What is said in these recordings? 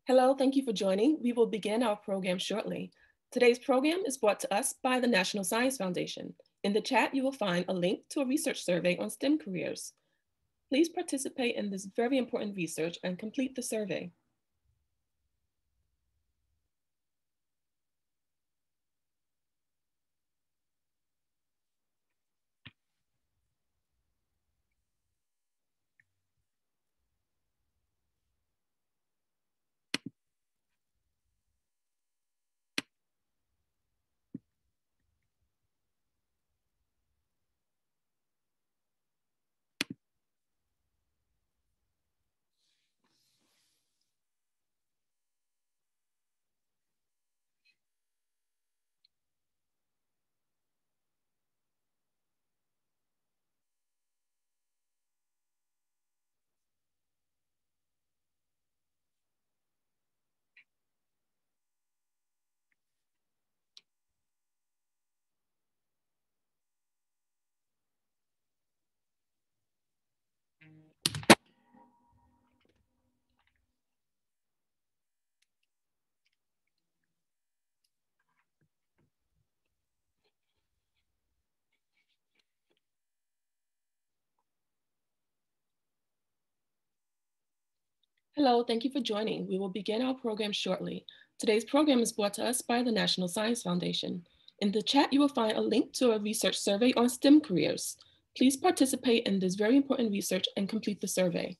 Hello, thank you for joining. We will begin our program shortly. Today's program is brought to us by the National Science Foundation. In the chat, you will find a link to a research survey on STEM careers. Please participate in this very important research and complete the survey. Hello, thank you for joining. We will begin our program shortly. Today's program is brought to us by the National Science Foundation. In the chat, you will find a link to a research survey on STEM careers. Please participate in this very important research and complete the survey.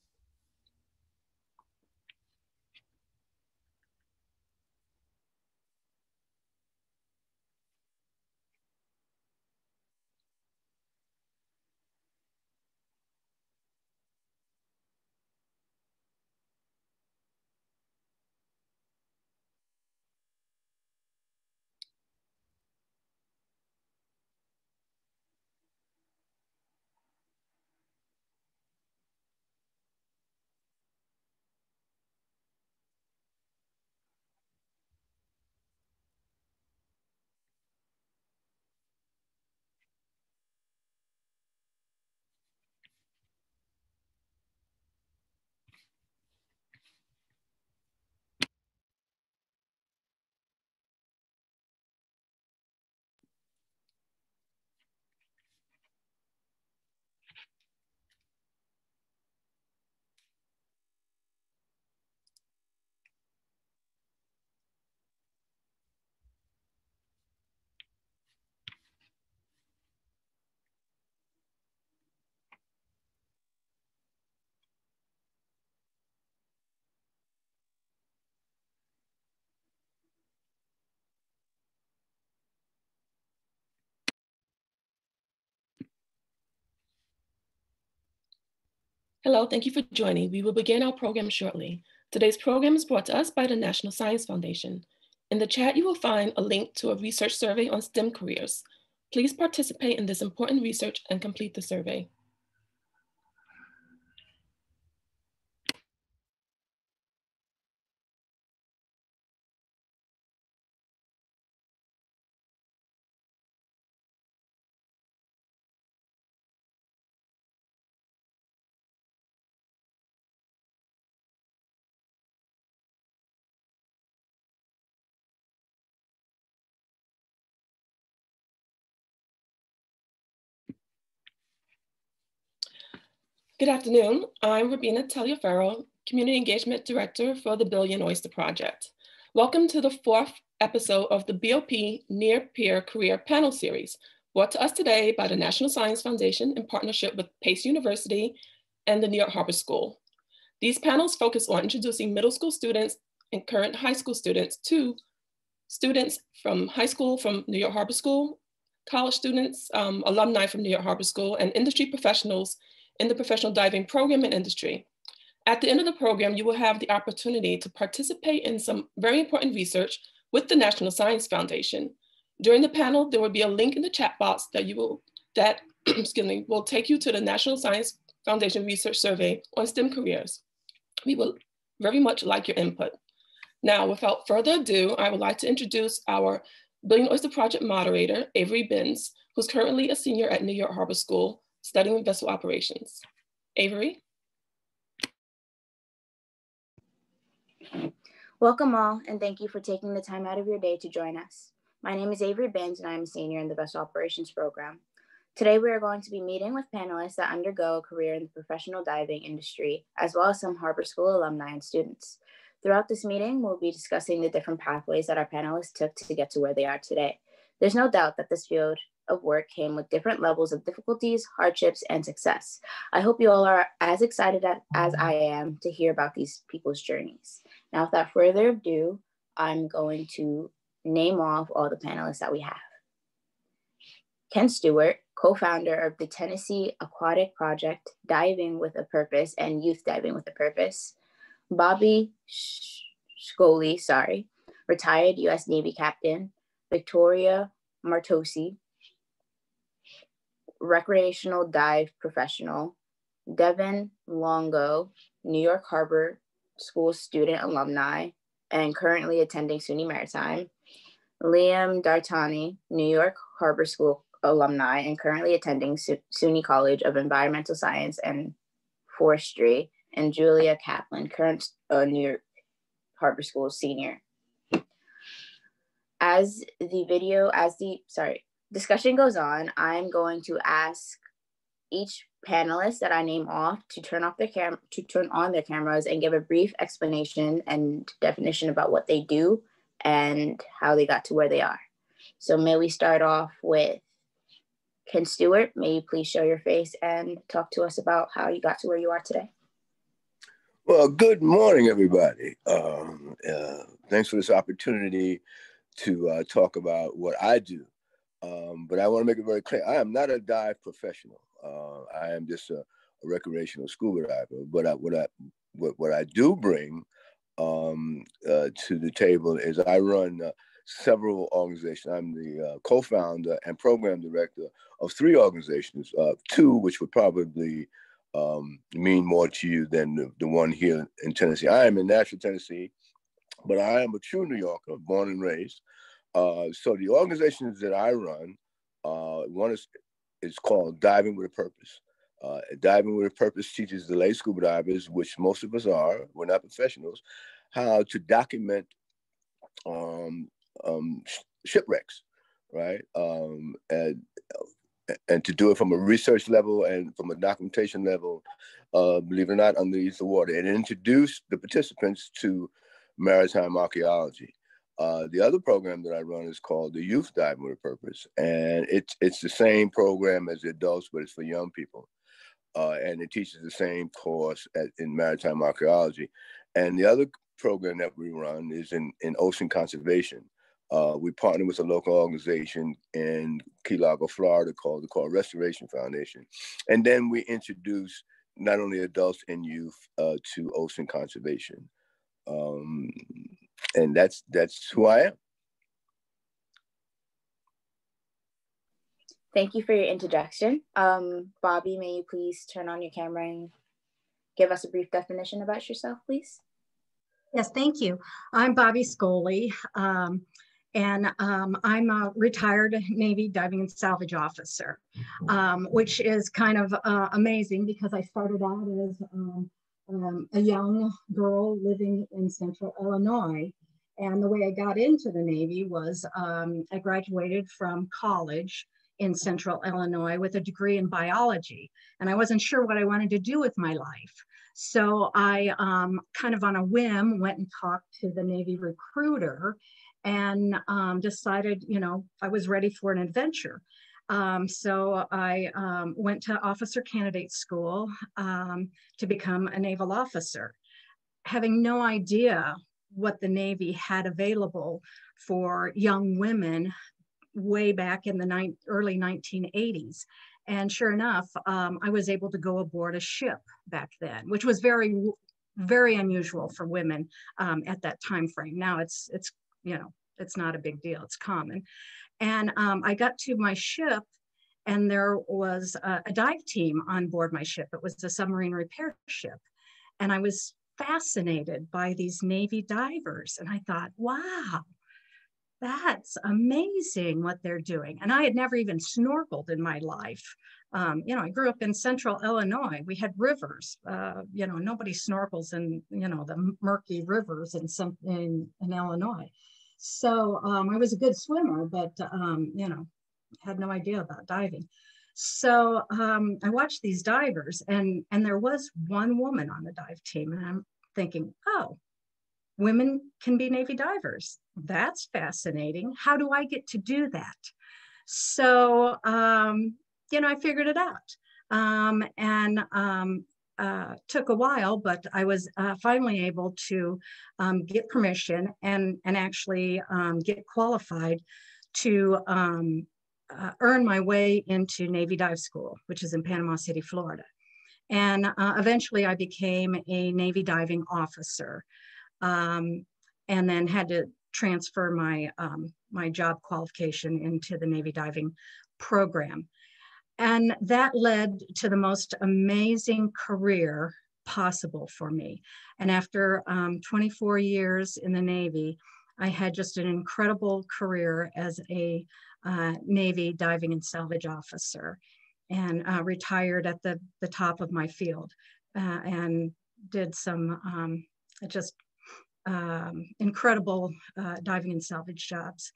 Hello, thank you for joining. We will begin our program shortly. Today's program is brought to us by the National Science Foundation. In the chat, you will find a link to a research survey on STEM careers. Please participate in this important research and complete the survey. Good afternoon. I'm Rabina Taliaferro, Community Engagement Director for the Billion Oyster Project. Welcome to the fourth episode of the BOP Near Peer Career Panel Series, brought to us today by the National Science Foundation in partnership with Pace University and the New York Harbor School. These panels focus on introducing middle school students and current high school students to students from high school from New York Harbor School, college students, alumni from New York Harbor School, and industry professionals in the professional diving program and industry. At the end of the program, you will have the opportunity to participate in some very important research with the National Science Foundation. During the panel, there will be a link in the chat box that will take you to the National Science Foundation Research Survey on STEM careers. We will very much like your input. Now, without further ado, I would like to introduce our Billion Oyster Project moderator, Avery Binns, who's currently a senior at New York Harbor School, studying vessel operations. Avery? Welcome all, and thank you for taking the time out of your day to join us. My name is Avery Binns, and I'm a senior in the Vessel Operations program. Today, we are going to be meeting with panelists that undergo a career in the professional diving industry, as well as some Harbor School alumni and students. Throughout this meeting, we'll be discussing the different pathways that our panelists took to get to where they are today. There's no doubt that this field of work came with different levels of difficulties, hardships, and success. I hope you all are as excited as I am to hear about these people's journeys. Now, without further ado, I'm going to name off all the panelists that we have. Ken Stewart, co-founder of the Tennessee Aquatic Project, Diving with a Purpose and Youth Diving with a Purpose. Bobbie Scholley, retired U.S. Navy captain. Victoria Martucci, recreational dive professional. Devin Longo, New York Harbor School student alumni and currently attending SUNY Maritime. Liam Dartani, New York Harbor School alumni and currently attending SUNY College of Environmental Science and Forestry. And Julia Kaplan, current New York Harbor School senior. As the discussion goes on, I'm going to ask each panelist that I name off to turn on their cameras and give a brief explanation and definition about what they do and how they got to where they are. So may we start off with Ken Stewart. May you please show your face and talk to us about how you got to where you are today. Well, good morning, everybody. Thanks for this opportunity to talk about what I do. But I want to make it very clear, I am not a dive professional. I am just a recreational scuba diver. But what I do bring to the table is I run several organizations. I'm the co-founder and program director of 3 organizations, 2 which would probably mean more to you than the one here in Tennessee. I am in Nashville, Tennessee, but I am a true New Yorker, born and raised. So the organizations that I run, one is called Diving with a Purpose. Diving with a Purpose teaches the lay scuba divers, which most of us are, we're not professionals, how to document shipwrecks, right? And to do it from a research level and from a documentation level, believe it or not, underneath the water, and introduce the participants to maritime archaeology. The other program that I run is called the Youth Diving with a Purpose, and it's the same program as the adults, but it's for young people, and it teaches the same course in maritime archaeology. And the other program that we run is in ocean conservation. We partner with a local organization in Key Largo, Florida called the Coral Restoration Foundation. And then we introduce not only adults and youth to ocean conservation. And that's who I am. Thank you for your introduction. Bobbie, may you please turn on your camera and give us a brief definition about yourself, please? Yes, thank you. I'm Bobbie Scholley, and I'm a retired Navy Diving and Salvage Officer, which is kind of amazing because I started out as a young girl living in Central Illinois. And the way I got into the Navy was I graduated from college in Central Illinois with a degree in biology. And I wasn't sure what I wanted to do with my life. So I kind of on a whim went and talked to the Navy recruiter and decided, I was ready for an adventure. So I went to officer candidate school to become a naval officer, having no idea what the Navy had available for young women way back in the early 1980s. And sure enough, I was able to go aboard a ship back then, which was very, very unusual for women at that time frame. Now it's not a big deal, it's common. And I got to my ship and there was a dive team on board my ship. It was a submarine repair ship. And I was fascinated by these Navy divers. And I thought, wow, that's amazing what they're doing. And I had never even snorkeled in my life. You know, I grew up in central Illinois. We had rivers. You know, nobody snorkels in, you know, the murky rivers in Illinois. So I was a good swimmer, but, you know, had no idea about diving. So I watched these divers, and there was one woman on the dive team, and I'm thinking, oh, women can be Navy divers. That's fascinating. How do I get to do that? So, you know, I figured it out. Took a while, but I was finally able to get permission and actually get qualified to earn my way into Navy Dive School, which is in Panama City, Florida. And eventually I became a Navy diving officer, and then had to transfer my, my job qualification into the Navy diving program. And that led to the most amazing career possible for me. And after 24 years in the Navy, I had just an incredible career as a Navy diving and salvage officer, and retired at the top of my field, and did some just incredible diving and salvage jobs.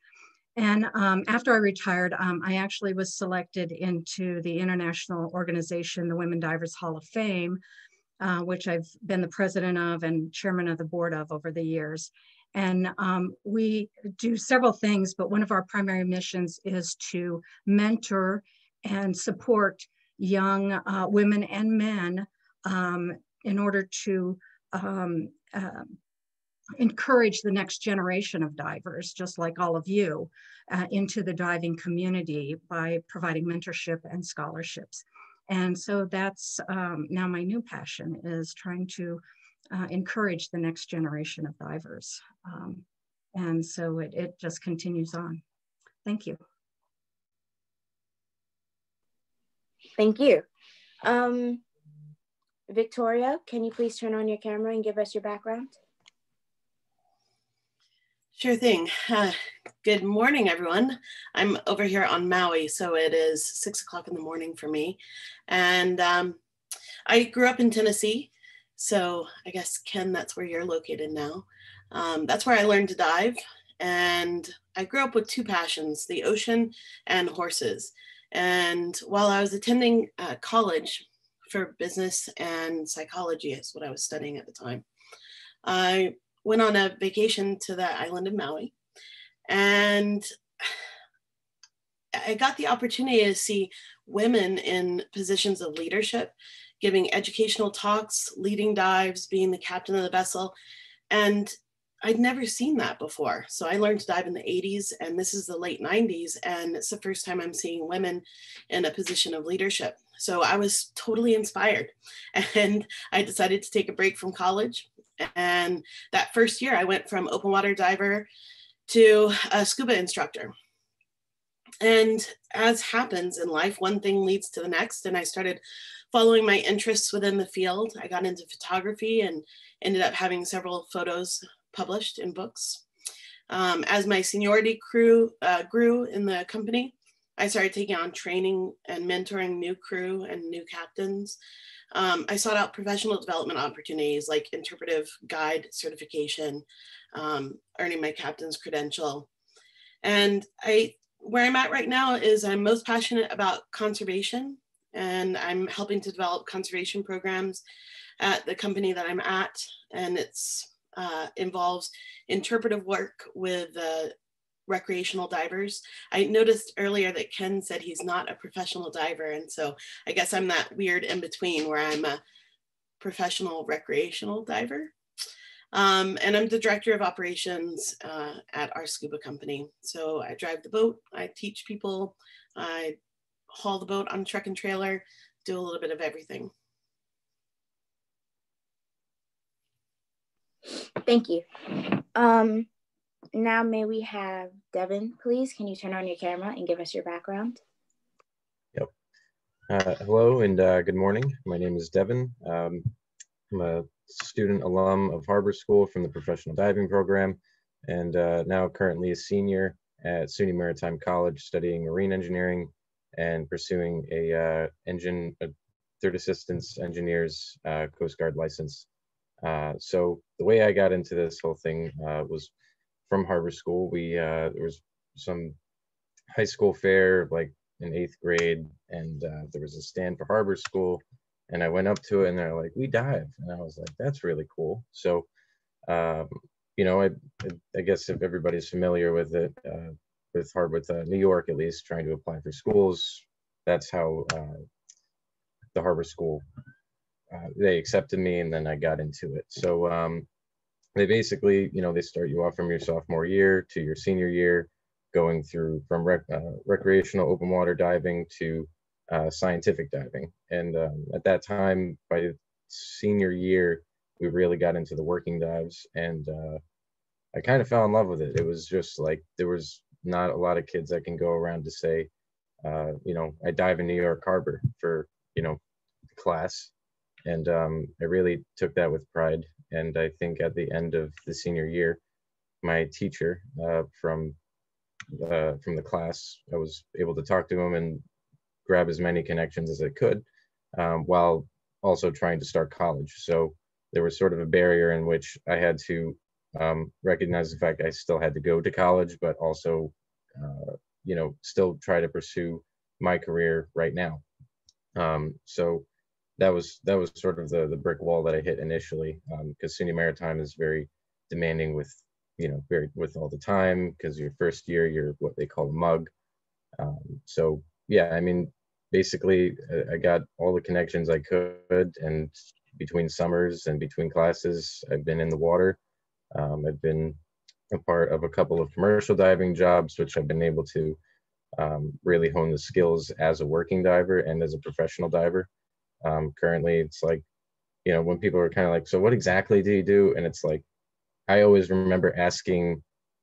And after I retired, I actually was selected into the international organization, the Women Divers Hall of Fame, which I've been the president of and chairman of the board of over the years. And we do several things, but one of our primary missions is to mentor and support young women and men in order to encourage the next generation of divers, just like all of you, into the diving community by providing mentorship and scholarships. And so that's now my new passion, is trying to encourage the next generation of divers. And so it just continues on. Thank you. Thank you. Victoria, can you please turn on your camera and give us your background? Sure thing. Good morning, everyone. I'm over here on Maui, so it is 6 o'clock in the morning for me. And I grew up in Tennessee, so I guess, Ken, that's where you're located now. That's where I learned to dive. And I grew up with two passions, the ocean and horses. And while I was attending college for business and psychology, is what I was studying at the time, I went on a vacation to the island of Maui, and I got the opportunity to see women in positions of leadership, giving educational talks, leading dives, being the captain of the vessel. And I'd never seen that before. So I learned to dive in the 80s, and this is the late 90s. And it's the first time I'm seeing women in a position of leadership. So I was totally inspired, and I decided to take a break from college. And that first year I went from open water diver to a scuba instructor. And as happens in life, one thing leads to the next. And I started following my interests within the field. I got into photography and ended up having several photos published in books. As my seniority grew in the company, I started taking on training and mentoring new crew and new captains. I sought out professional development opportunities like interpretive guide certification, earning my captain's credential. And where I'm at right now is I'm most passionate about conservation, and I'm helping to develop conservation programs at the company that I'm at. And it's involves interpretive work with recreational divers. I noticed earlier that Ken said he's not a professional diver. And so I guess I'm that weird in between where I'm a professional recreational diver. And I'm the director of operations at our scuba company. So I drive the boat, I teach people, I haul the boat on a truck and trailer, do a little bit of everything. Thank you. Now may we have Devin, please. Can you turn on your camera and give us your background? Yep. Hello and good morning. My name is Devin. I'm a student alum of Harbor School from the professional diving program, and now currently a senior at SUNY Maritime College studying marine engineering and pursuing a third assistance engineer's Coast Guard license. So the way I got into this whole thing was from harbor school. There was some high school fair like in 8th grade, and there was a stand for harbor school, and I went up to it and they're like, "We dive," and I was like, "That's really cool." So you know, I guess if everybody's familiar with it, with New York at least, trying to apply for schools, that's how the harbor school, they accepted me, and then I got into it. So they basically, you know, they start you off from your sophomore year to your senior year, going through from recreational open water diving to scientific diving. And at that time, by senior year, we really got into the working dives, and I kind of fell in love with it. It was just like, there was not a lot of kids that can go around to say, you know, I dive in New York Harbor for, you know, class. And I really took that with pride. And I think at the end of the senior year, my teacher from the class, I was able to talk to him and grab as many connections as I could, while also trying to start college. So there was sort of a barrier in which I had to recognize the fact I still had to go to college, but also, you know, still try to pursue my career right now. So that was sort of the brick wall that I hit initially, because SUNY Maritime is very demanding with, you know, with all the time, because your first year, you're what they call a mug. So yeah, I mean, basically I got all the connections I could, and between summers and between classes, I've been in the water. I've been a part of a couple of commercial diving jobs, which I've been able to really hone the skills as a working diver and as a professional diver. Currently, it's like, you know, when people are kind of like, "So what exactly do you do?" And it's like, I always remember asking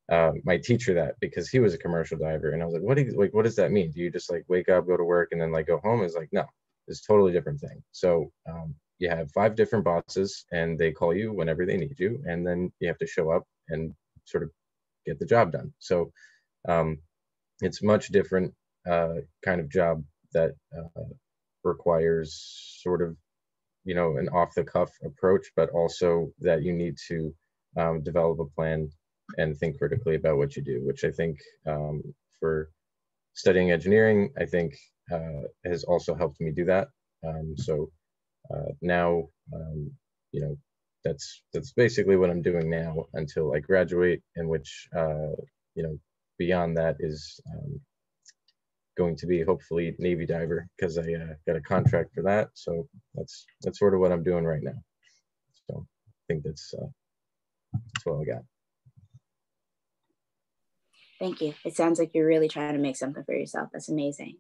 my teacher that, because he was a commercial diver, and I was like, what does that mean? Do you just like wake up, go to work, and then like go home? It's like, no, it's a totally different thing. So you have 5 different bosses, and they call you whenever they need you, and then you have to show up and sort of get the job done. So it's much different kind of job that requires sort of, you know, an off-the-cuff approach, but also that you need to develop a plan and think critically about what you do, which I think for studying engineering, I think has also helped me do that. So now, you know, that's basically what I'm doing now until I graduate, in which, you know, beyond that is going to be hopefully Navy diver, because I got a contract for that. So that's sort of what I'm doing right now. So I think that's what I got. Thank you. It sounds like you're really trying to make something for yourself. That's amazing.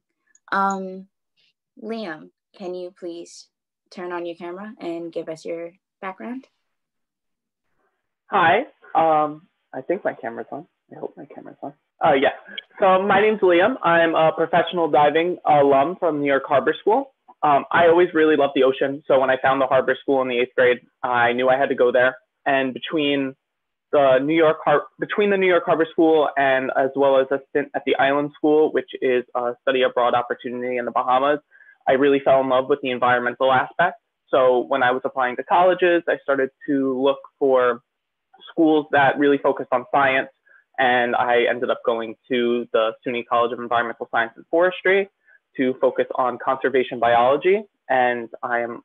Liam, can you please turn on your camera and give us your background? Hi. I think my camera's on. I hope my camera's on. Yeah. So my name's Liam. I'm a professional diving alum from New York Harbor School. I always really loved the ocean. So when I found the harbor school in the 8th grade, I knew I had to go there. And between the New York Harbor School and as well as a stint at the Island School, which is a study abroad opportunity in the Bahamas, I really fell in love with the environmental aspect. So when I was applying to colleges, I started to look for schools that really focused on science. And I ended up going to the SUNY College of Environmental Science and Forestry to focus on conservation biology. And I am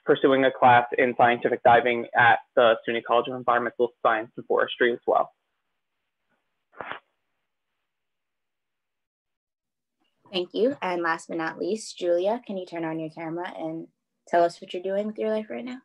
pursuing a class in scientific diving at the SUNY College of Environmental Science and Forestry as well. Thank you. And last but not least, Julia, can you turn on your camera and tell us what you're doing with your life right now?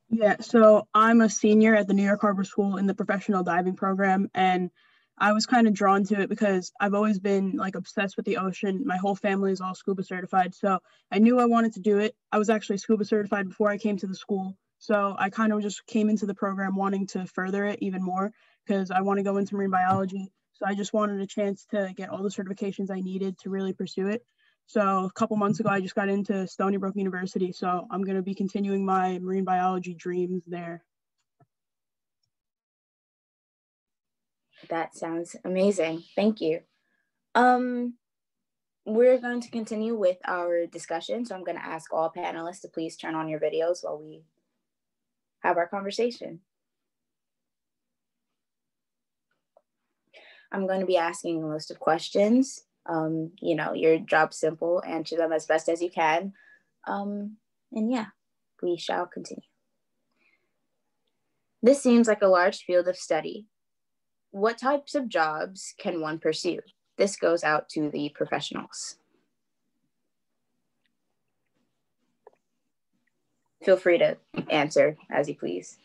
Yeah, so I'm a senior at the New York Harbor School in the professional diving program, and I was kind of drawn to it because I've always been like obsessed with the ocean. My whole family is all scuba certified, so I knew I wanted to do it. I was actually scuba certified before I came to the school, so I kind of just came into the program wanting to further it even more because I want to go into marine biology. So I just wanted a chance to get all the certifications I needed to really pursue it. So a couple months ago, I just got into Stony Brook University. So I'm going to be continuing my marine biology dreams there. That sounds amazing. Thank you. We're going to continue with our discussion. So I'm going to ask all panelists to please turn on your videos while we have our conversation. I'm going to be asking a list of questions. You know, your job's simple, answer them as best as you can. And yeah, we shall continue. This seems like a large field of study. What types of jobs can one pursue? This goes out to the professionals. Feel free to answer as you please.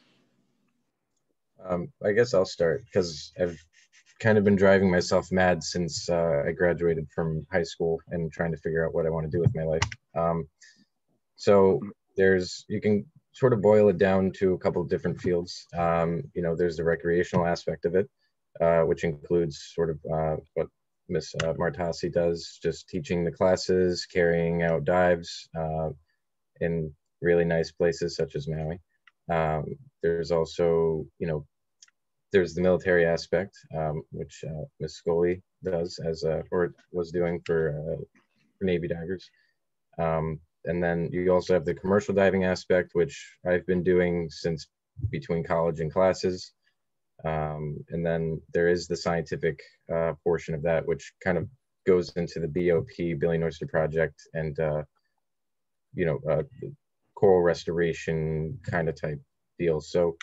I guess I'll start because I've kind of been driving myself mad since I graduated from high school and trying to figure out what I want to do with my life. So you can sort of boil it down to a couple of different fields. You know, there's the recreational aspect of it, which includes sort of what Miss Martucci does, just teaching the classes, carrying out dives in really nice places such as Maui. There's also, you know, there's the military aspect, which Miss Scholly does or was doing for Navy divers. And then you also have the commercial diving aspect, which I've been doing since between college and classes. And then there is the scientific portion of that, which kind of goes into the BOP, Billion Oyster Project, and you know, the coral restoration kind of type deal. So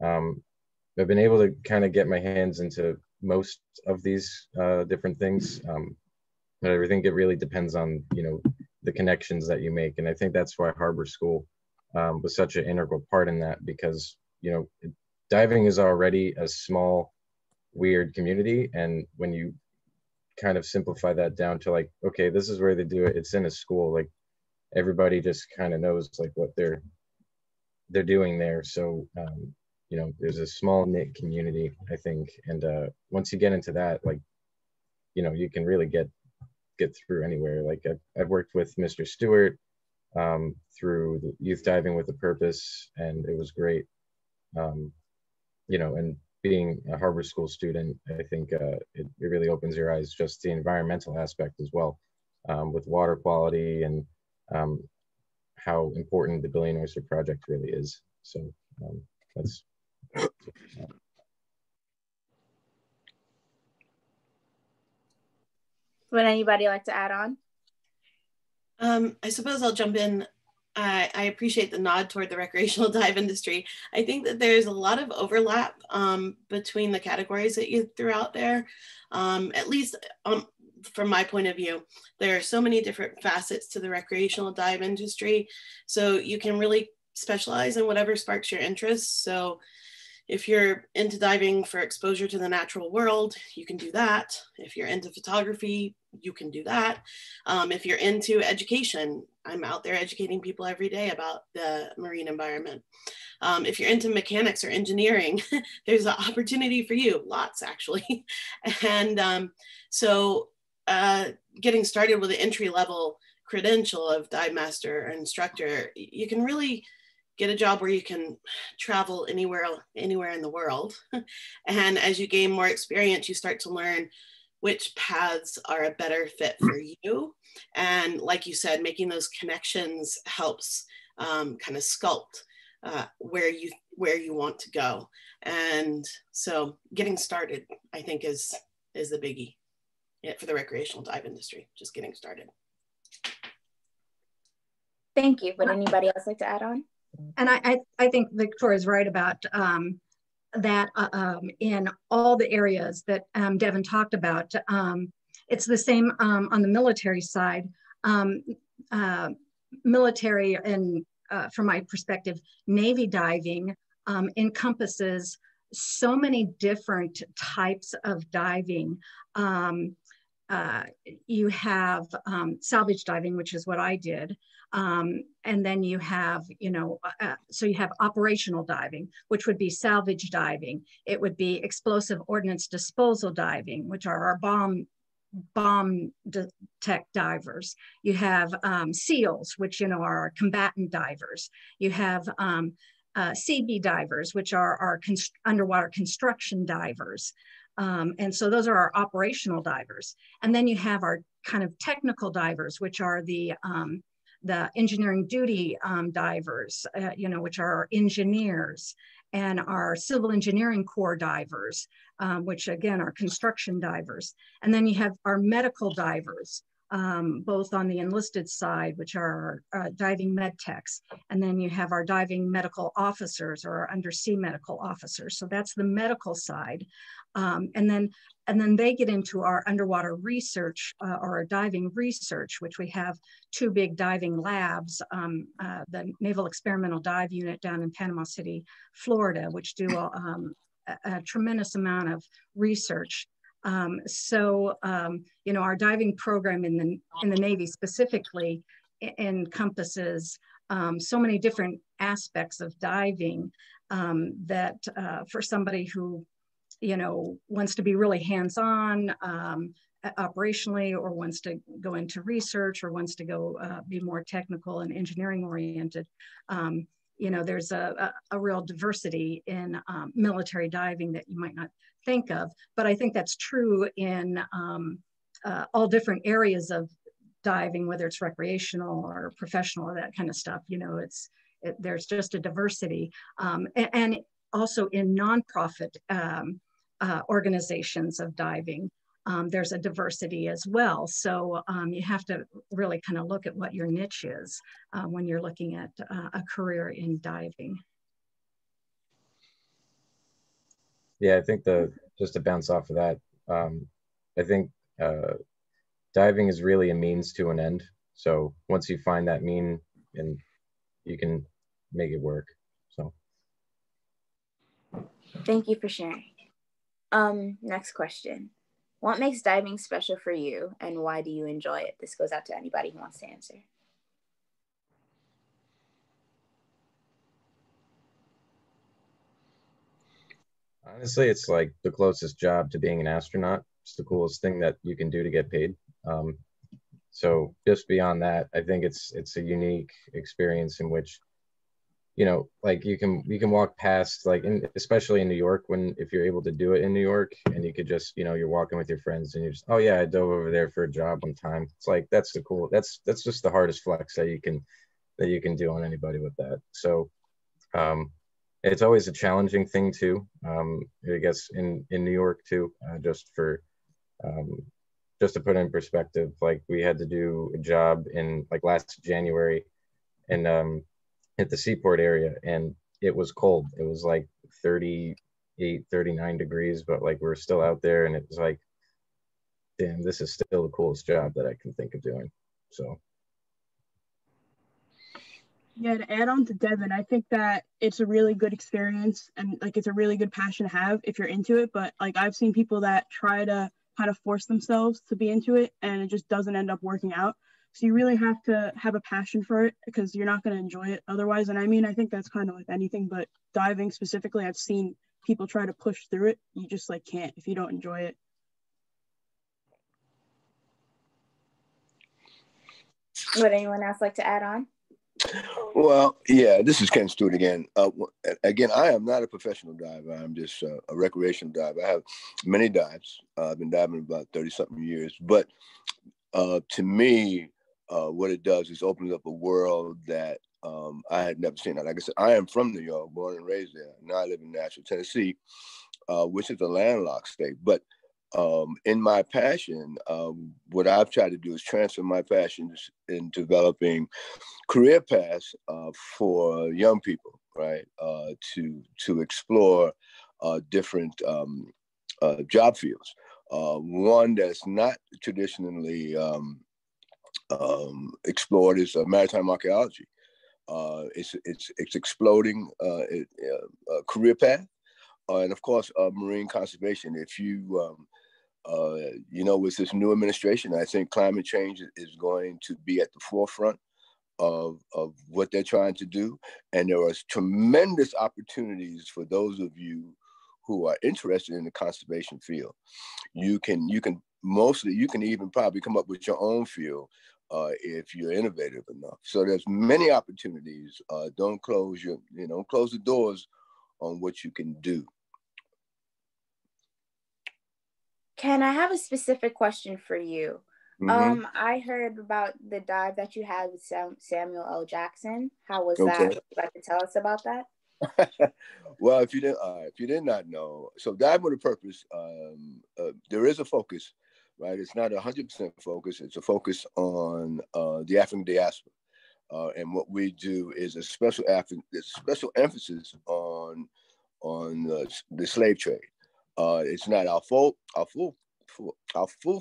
I've been able to kind of get my hands into most of these different things, but I think it really depends on, you know, the connections that you make. And I think that's why Harbor School was such an integral part in that, because, you know, diving is already a small, weird community. And when you kind of simplify that down to like, okay, this is where they do it, it's in a school, like everybody just kind of knows like what they're doing there. So, you know, there's a small knit community, I think. And once you get into that, like, you know, you can really get through anywhere. Like I've worked with Mr. Stewart through the Youth Diving with a Purpose, and it was great. You know, and being a Harbor School student, I think it really opens your eyes, just the environmental aspect as well, with water quality and how important the Billion Oyster Project really is. So that's. Would anybody like to add on? I suppose I'll jump in. I appreciate the nod toward the recreational dive industry. I think that there's a lot of overlap between the categories that you threw out there. At least from my point of view, there are so many different facets to the recreational dive industry. So you can really specialize in whatever sparks your interest. So if you're into diving for exposure to the natural world, you can do that. If you're into photography, you can do that. If you're into education, I'm out there educating people every day about the marine environment. If you're into mechanics or engineering, there's an opportunity for you, lots actually. And so getting started with an entry-level credential of dive master or instructor, you can really get a job where you can travel anywhere in the world. And as you gain more experience, you start to learn which paths are a better fit for you. And like you said, making those connections helps kind of sculpt where you want to go. And so getting started, I think, is the biggie for the recreational dive industry, just getting started. Thank you. Would anybody else like to add on? And I think Victoria's right about that in all the areas that Devin talked about. It's the same on the military side. Military and from my perspective, Navy diving encompasses so many different types of diving. You have salvage diving, which is what I did. And then you have, you know, so you have operational diving, which would be salvage diving. It would be explosive ordnance disposal diving, which are our bomb detect divers. You have SEALs, which, you know, are our combatant divers. You have CB divers, which are our underwater construction divers. And so those are our operational divers. And then you have our kind of technical divers, which are the engineering duty divers, which are our engineers, and our civil engineering corps divers, which again are construction divers. And then you have our medical divers, both on the enlisted side, which are diving med techs. And then you have our diving medical officers or our undersea medical officers. So that's the medical side. And then they get into our underwater research or our diving research, which we have two big diving labs, the Naval Experimental Dive Unit down in Panama City, Florida, which do a tremendous amount of research. Our diving program in the Navy specifically encompasses so many different aspects of diving that for somebody who wants to be really hands-on operationally, or wants to go into research, or wants to go be more technical and engineering oriented. There's a real diversity in military diving that you might not think of, but I think that's true in all different areas of diving, whether it's recreational or professional or that kind of stuff. There's just a diversity, and also in nonprofit organizations of diving, there's a diversity as well. So you have to really kind of look at what your niche is when you're looking at a career in diving. Yeah, I think just to bounce off of that, I think diving is really a means to an end. So once you find that mean, and you can make it work. So. Thank you for sharing. Next question. What makes diving special for you, and why do you enjoy it? This goes out to anybody who wants to answer. Honestly, it's like the closest job to being an astronaut. It's the coolest thing that you can do to get paid. So just beyond that, I think it's a unique experience in which, like you can walk past, like especially in New York, if you're able to do it in New York, and you could just, you're walking with your friends and you're just, oh yeah, I dove over there for a job one time. It's like, that's just the hardest flex that you can do on anybody with that. So it's always a challenging thing too. I guess in New York too, just to put it in perspective, like we had to do a job in like last January and at the seaport area, and it was cold. It was like 38, 39 degrees, but like we're still out there, and it was like, damn, this is still the coolest job that I can think of doing. So. Yeah, to add on to Devin, I think that it's a really good experience, and like it's a really good passion to have if you're into it. But like I've seen people that try to kind of force themselves to be into it, and it just doesn't end up working out. So you really have to have a passion for it, because you're not going to enjoy it otherwise. And I think that's kind of like anything, but diving specifically, I've seen people try to push through it. You just like can't if you don't enjoy it. Would anyone else like to add on? Well, yeah, this is Ken Stewart again. Again, I am not a professional diver. I'm just a recreational diver. I have many dives. I've been diving about 30-something years. But to me, what it does is opens up a world that I had never seen. Like I said, I am from New York, born and raised there. Now I live in Nashville, Tennessee, which is a landlocked state. But in my passion, what I've tried to do is transfer my passions in developing career paths for young people, right? To explore different job fields. One that's not traditionally explored is maritime archaeology. It's exploding career path, and of course marine conservation. If you with this new administration, I think climate change is going to be at the forefront of what they're trying to do, and there are tremendous opportunities for those of you who are interested in the conservation field. You can even probably come up with your own field if you're innovative enough. So there's many opportunities. Don't close the doors on what you can do. Ken, I have a specific question for you. Mm-hmm. I heard about the dive that you had with Samuel L. Jackson. How was that? Okay. Would you like to tell us about that? Well, if you did not know, so dive with a purpose. There is a focus, right? It's not 100% focus. It's a focus on the African diaspora, and what we do is a special emphasis on the slave trade. It's not our full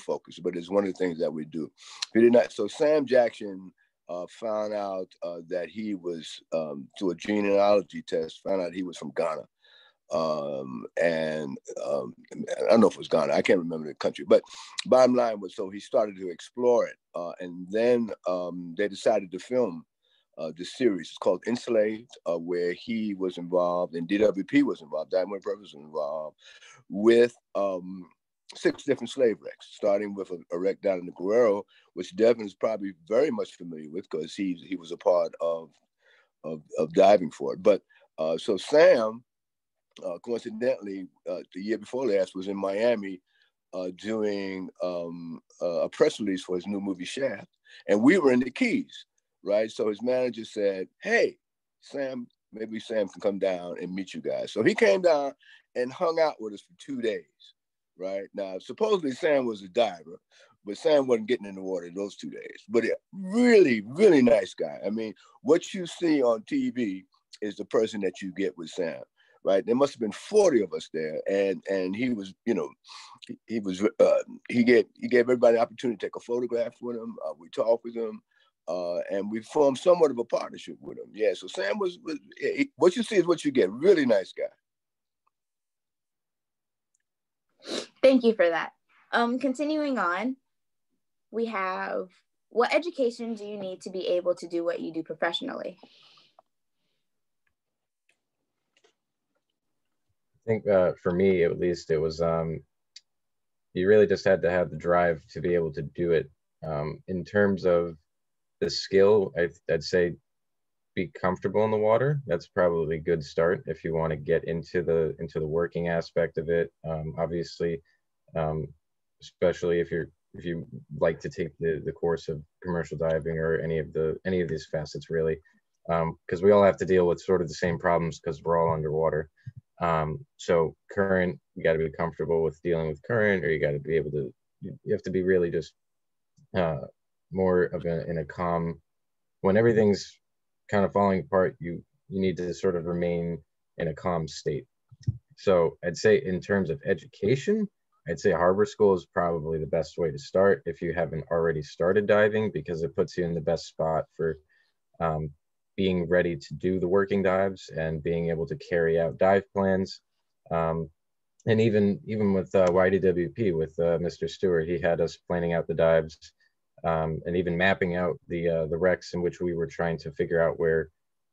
focus, but it's one of the things that we do. If you did not, so Sam Jackson found out that he was, through a genealogy test, found out he was from Ghana. And I don't know if it was Ghana, I can't remember the country, but bottom line was, so he started to explore it. And then they decided to film this series. It's called Enslaved, where he was involved and DWP was involved, Diamond Purpose was involved with 6 different slave wrecks, starting with a wreck down in the Guerrero, which Devin is probably very much familiar with because he was a part of diving for it. But so Sam, coincidentally, the year before last was in Miami doing a press release for his new movie Shaft, and we were in the Keys, right? So his manager said, "Hey, Sam, maybe Sam can come down and meet you guys." So he came down and hung out with us for 2 days. Right now, supposedly Sam was a diver, but Sam wasn't getting in the water those 2 days. But a really, really nice guy. I mean, what you see on TV is the person that you get with Sam, right? There must have been 40 of us there, and he was, he gave everybody the opportunity to take a photograph with him. We talked with him, and we formed somewhat of a partnership with him. Yeah, so Sam was what you see is what you get. Really nice guy. Thank you for that. Continuing on, we have, what education do you need to be able to do what you do professionally? I think for me, at least, it was you really just had to have the drive to be able to do it. In terms of the skill, I'd say be comfortable in the water. That's probably a good start if you want to get into the working aspect of it. Obviously, especially if you like to take the course of commercial diving or any of these facets, really, because we all have to deal with sort of the same problems because we're all underwater. So current, you got to be comfortable with dealing with current, or you got to be able to, you have to be really just more of in a calm, when everything's kind of falling apart, you need to sort of remain in a calm state. So I'd say in terms of education, I'd say harbor school is probably the best way to start if you haven't already started diving, because it puts you in the best spot for being ready to do the working dives and being able to carry out dive plans. And even with YDWP, with Mr. Stewart, he had us planning out the dives and even mapping out the wrecks in which we were trying to figure out where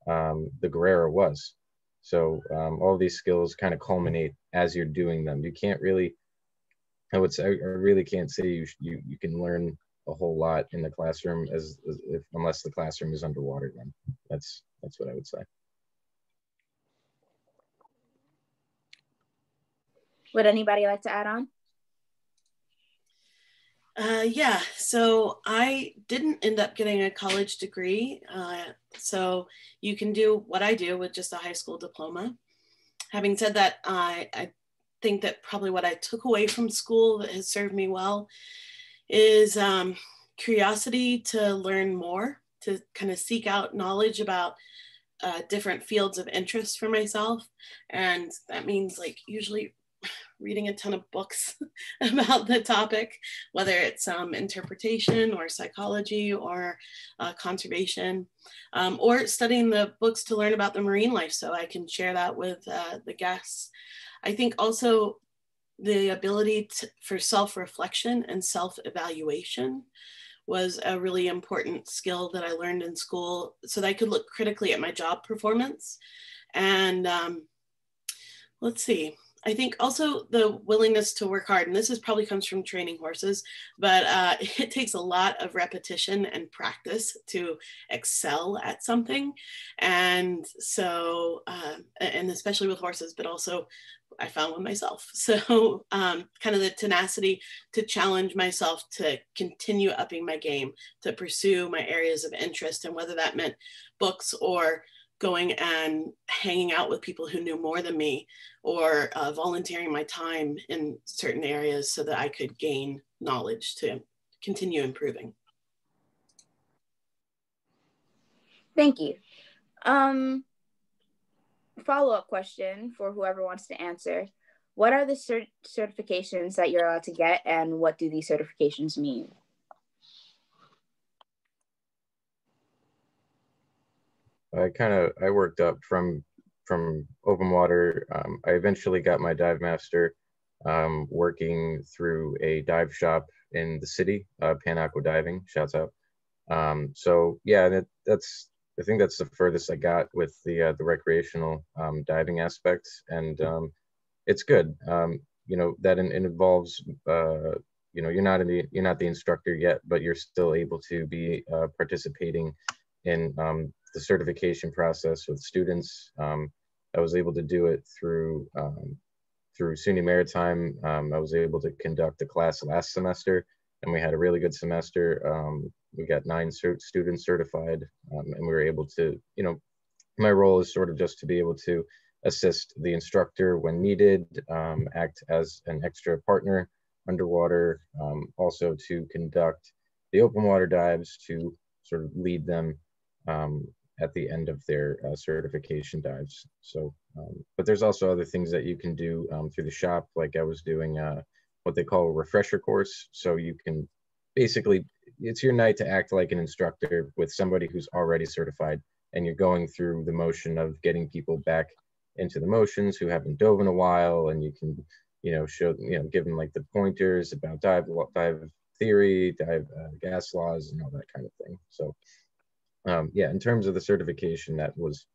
the Guerrero was. So all these skills kind of culminate as you're doing them. You can't really, I really can't say you can learn a whole lot in the classroom unless the classroom is underwater. Then that's what I would say. Would anybody like to add on? Yeah, so I didn't end up getting a college degree. So you can do what I do with just a high school diploma. Having said that, I think that probably what I took away from school that has served me well is curiosity to learn more, to kind of seek out knowledge about different fields of interest for myself. And that means like usually reading a ton of books about the topic, whether it's interpretation or psychology or conservation, or studying the books to learn about the marine life so I can share that with the guests. I think also the ability for self-reflection and self-evaluation was a really important skill that I learned in school so that I could look critically at my job performance. And let's see, I think also the willingness to work hard, and this probably comes from training horses, but it takes a lot of repetition and practice to excel at something. And so, and especially with horses, but also I found one myself. So kind of the tenacity to challenge myself to continue upping my game, to pursue my areas of interest, and whether that meant books or going and hanging out with people who knew more than me, or volunteering my time in certain areas so that I could gain knowledge to continue improving. Thank you. Follow-up question for whoever wants to answer. What are the certifications that you're allowed to get, and what do these certifications mean? I worked up from open water. I eventually got my dive master working through a dive shop in the city, Pan Aqua Diving, shouts out. So yeah, I think that's the furthest I got with the recreational diving aspect, and it's good. You know, that it involves you know, you're not the instructor yet, but you're still able to be participating in the certification process with students. I was able to do it through SUNY Maritime. I was able to conduct a class last semester, and we had a really good semester. We got 9 students certified, and we were able to, you know, my role is sort of just to be able to assist the instructor when needed, act as an extra partner underwater, also to conduct the open water dives, to sort of lead them at the end of their certification dives. So, but there's also other things that you can do through the shop. Like I was doing what they call a refresher course. So you can basically, it's your night to act like an instructor with somebody who's already certified, and you're going through the motion of getting people back into the motions who haven't dove in a while, and you can, you know, show, you know, give them like the pointers about dive theory, dive gas laws, and all that kind of thing. So yeah, in terms of the certification, that was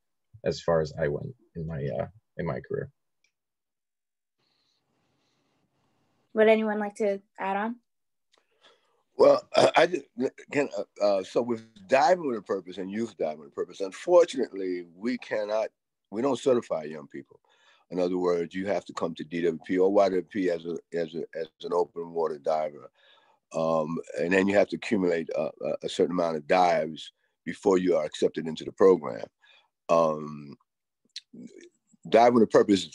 as far as I went in my career. Would anyone like to add on? Well, so with diving with a purpose and youth diving with a purpose, unfortunately, we don't certify young people. In other words, you have to come to DWP or YWP as an open water diver, and then you have to accumulate a certain amount of dives before you are accepted into the program. Diving with a purpose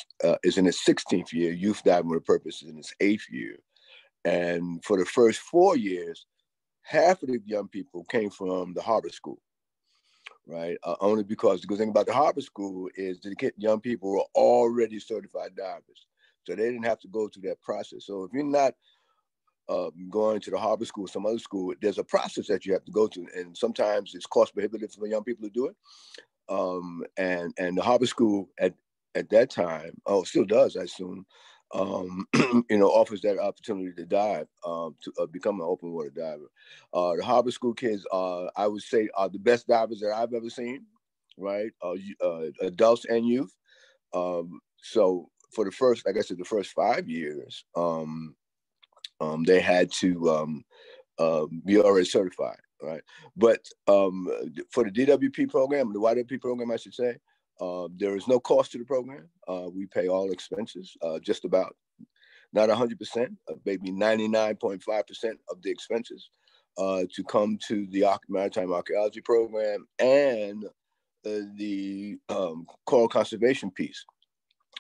is in its 16th year. Youth diving with a purpose is in its 8th year. And for the first 4 years, half of the young people came from the harbor school, right? Only because the good thing about the harbor school is the young people were already certified divers. So they didn't have to go through that process. So if you're not going to the harbor school or some other school, there's a process that you have to go through. And sometimes it's cost prohibitive for young people to do it. And the harbor school at that time, still does, I assume, you know, offers that opportunity to dive, to become an open water diver. The harbor school kids, I would say, are the best divers that I've ever seen, right? Adults and youth. So for the first, like I said, the first 5 years, they had to be already certified, right? But for the DWP program, the YWP program, I should say, there is no cost to the program. We pay all expenses, just about, not 100%, maybe 99.5% of the expenses to come to the Maritime Archaeology program and the coral conservation piece,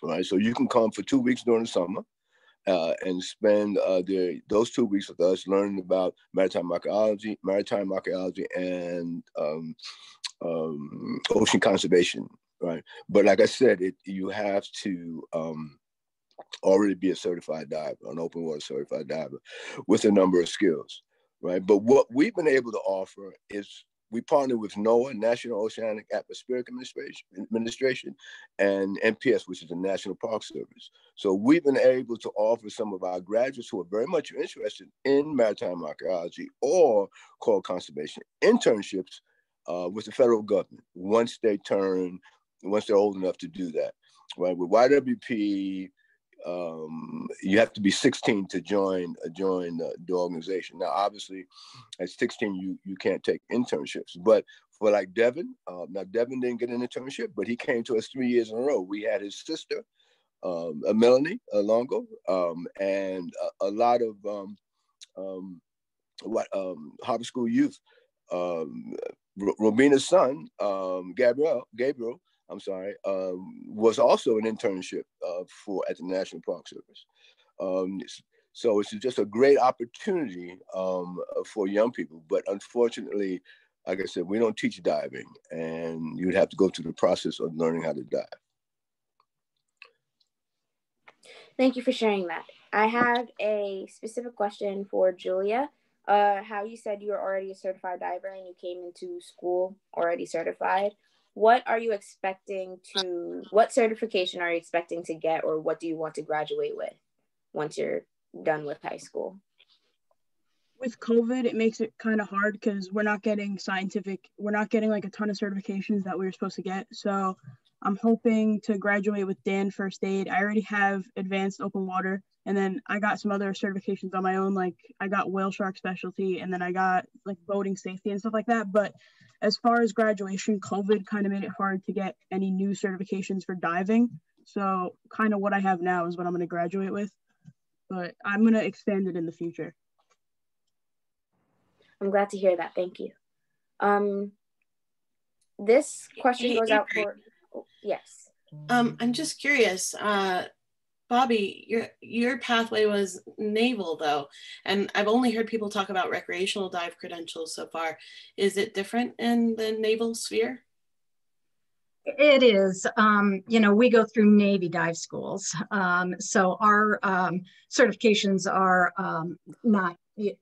right? So you can come for 2 weeks during the summer and spend those 2 weeks with us learning about maritime archaeology, and ocean conservation. Right, but like I said, you have to already be a certified diver, an open water certified diver, with a number of skills, right? But what we've been able to offer is we partner with NOAA, National Oceanic Atmospheric Administration, and NPS, which is the National Park Service. So we've been able to offer some of our graduates who are very much interested in maritime archaeology or coral conservation internships with the federal government once they're old enough to do that, right? With YWP, you have to be 16 to join the organization. Now, obviously, at 16, you can't take internships. But for like Devin, now Devin didn't get an internship, but he came to us 3 years in a row. We had his sister Melanie Longo, and a lot of Harbor School youth. Robina's son, Gabriel, I'm sorry, was also an internship at the National Park Service. So it's just a great opportunity for young people. But unfortunately, like I said, we don't teach diving, and you'd have to go through the process of learning how to dive. Thank you for sharing that. I have a specific question for Julia. How you said you were already a certified diver and you came into school already certified. What certification are you expecting to get, or what do you want to graduate with once you're done with high school? With COVID, it makes it kind of hard because we're not getting like a ton of certifications that we were supposed to get. So I'm hoping to graduate with Dan First Aid. I already have advanced open water, and then I got some other certifications on my own, like I got whale shark specialty, and then I got like boating safety and stuff like that. But as far as graduation, COVID kind of made it hard to get any new certifications for diving. So kind of what I have now is what I'm going to graduate with, but I'm going to expand it in the future. I'm glad to hear that. Thank you. This question goes out for, yes. I'm just curious, Bobbie, your pathway was naval though, and I've only heard people talk about recreational dive credentials so far. Is it different in the naval sphere? It is. We go through Navy dive schools. So our certifications are not, we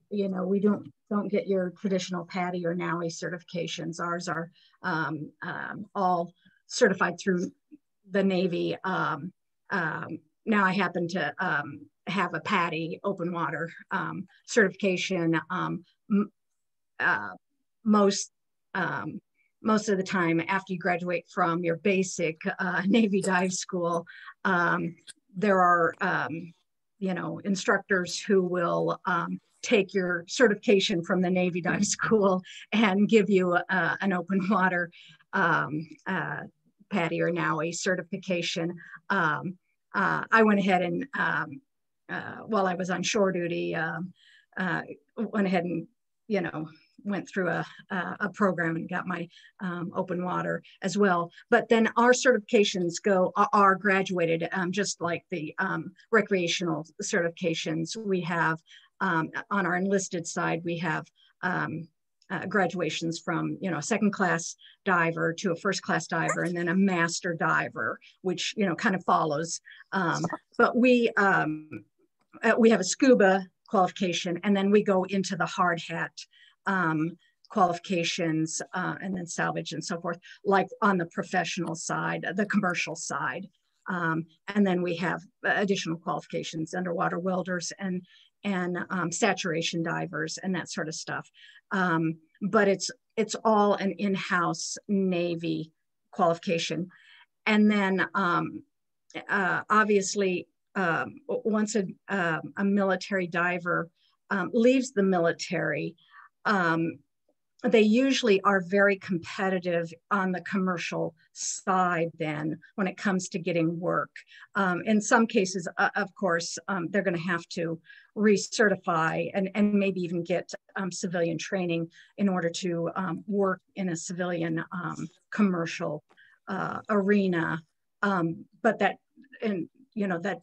don't get your traditional PADI or NAUI certifications. Ours are all certified through the Navy. Now I happen to have a PADI open water certification. Most of the time after you graduate from your basic Navy dive school, there are, instructors who will take your certification from the Navy dive school and give you an open water PADI or NAUI certification. I went ahead and, while I was on shore duty, went ahead and, went through a program and got my open water as well. But then our certifications are graduated, just like the recreational certifications. We have, on our enlisted side, we have graduations from, a second class diver to a first class diver, and then a master diver, which, kind of follows. But we have a scuba qualification, and then we go into the hard hat qualifications, and then salvage and so forth, like on the professional side, the commercial side. And then we have additional qualifications, underwater welders and saturation divers and that sort of stuff. But it's all an in-house Navy qualification. And then obviously, once a military diver leaves the military, they usually are very competitive on the commercial side then when it comes to getting work. In some cases, of course, they're going to have to recertify and maybe even get civilian training in order to work in a civilian commercial arena. But that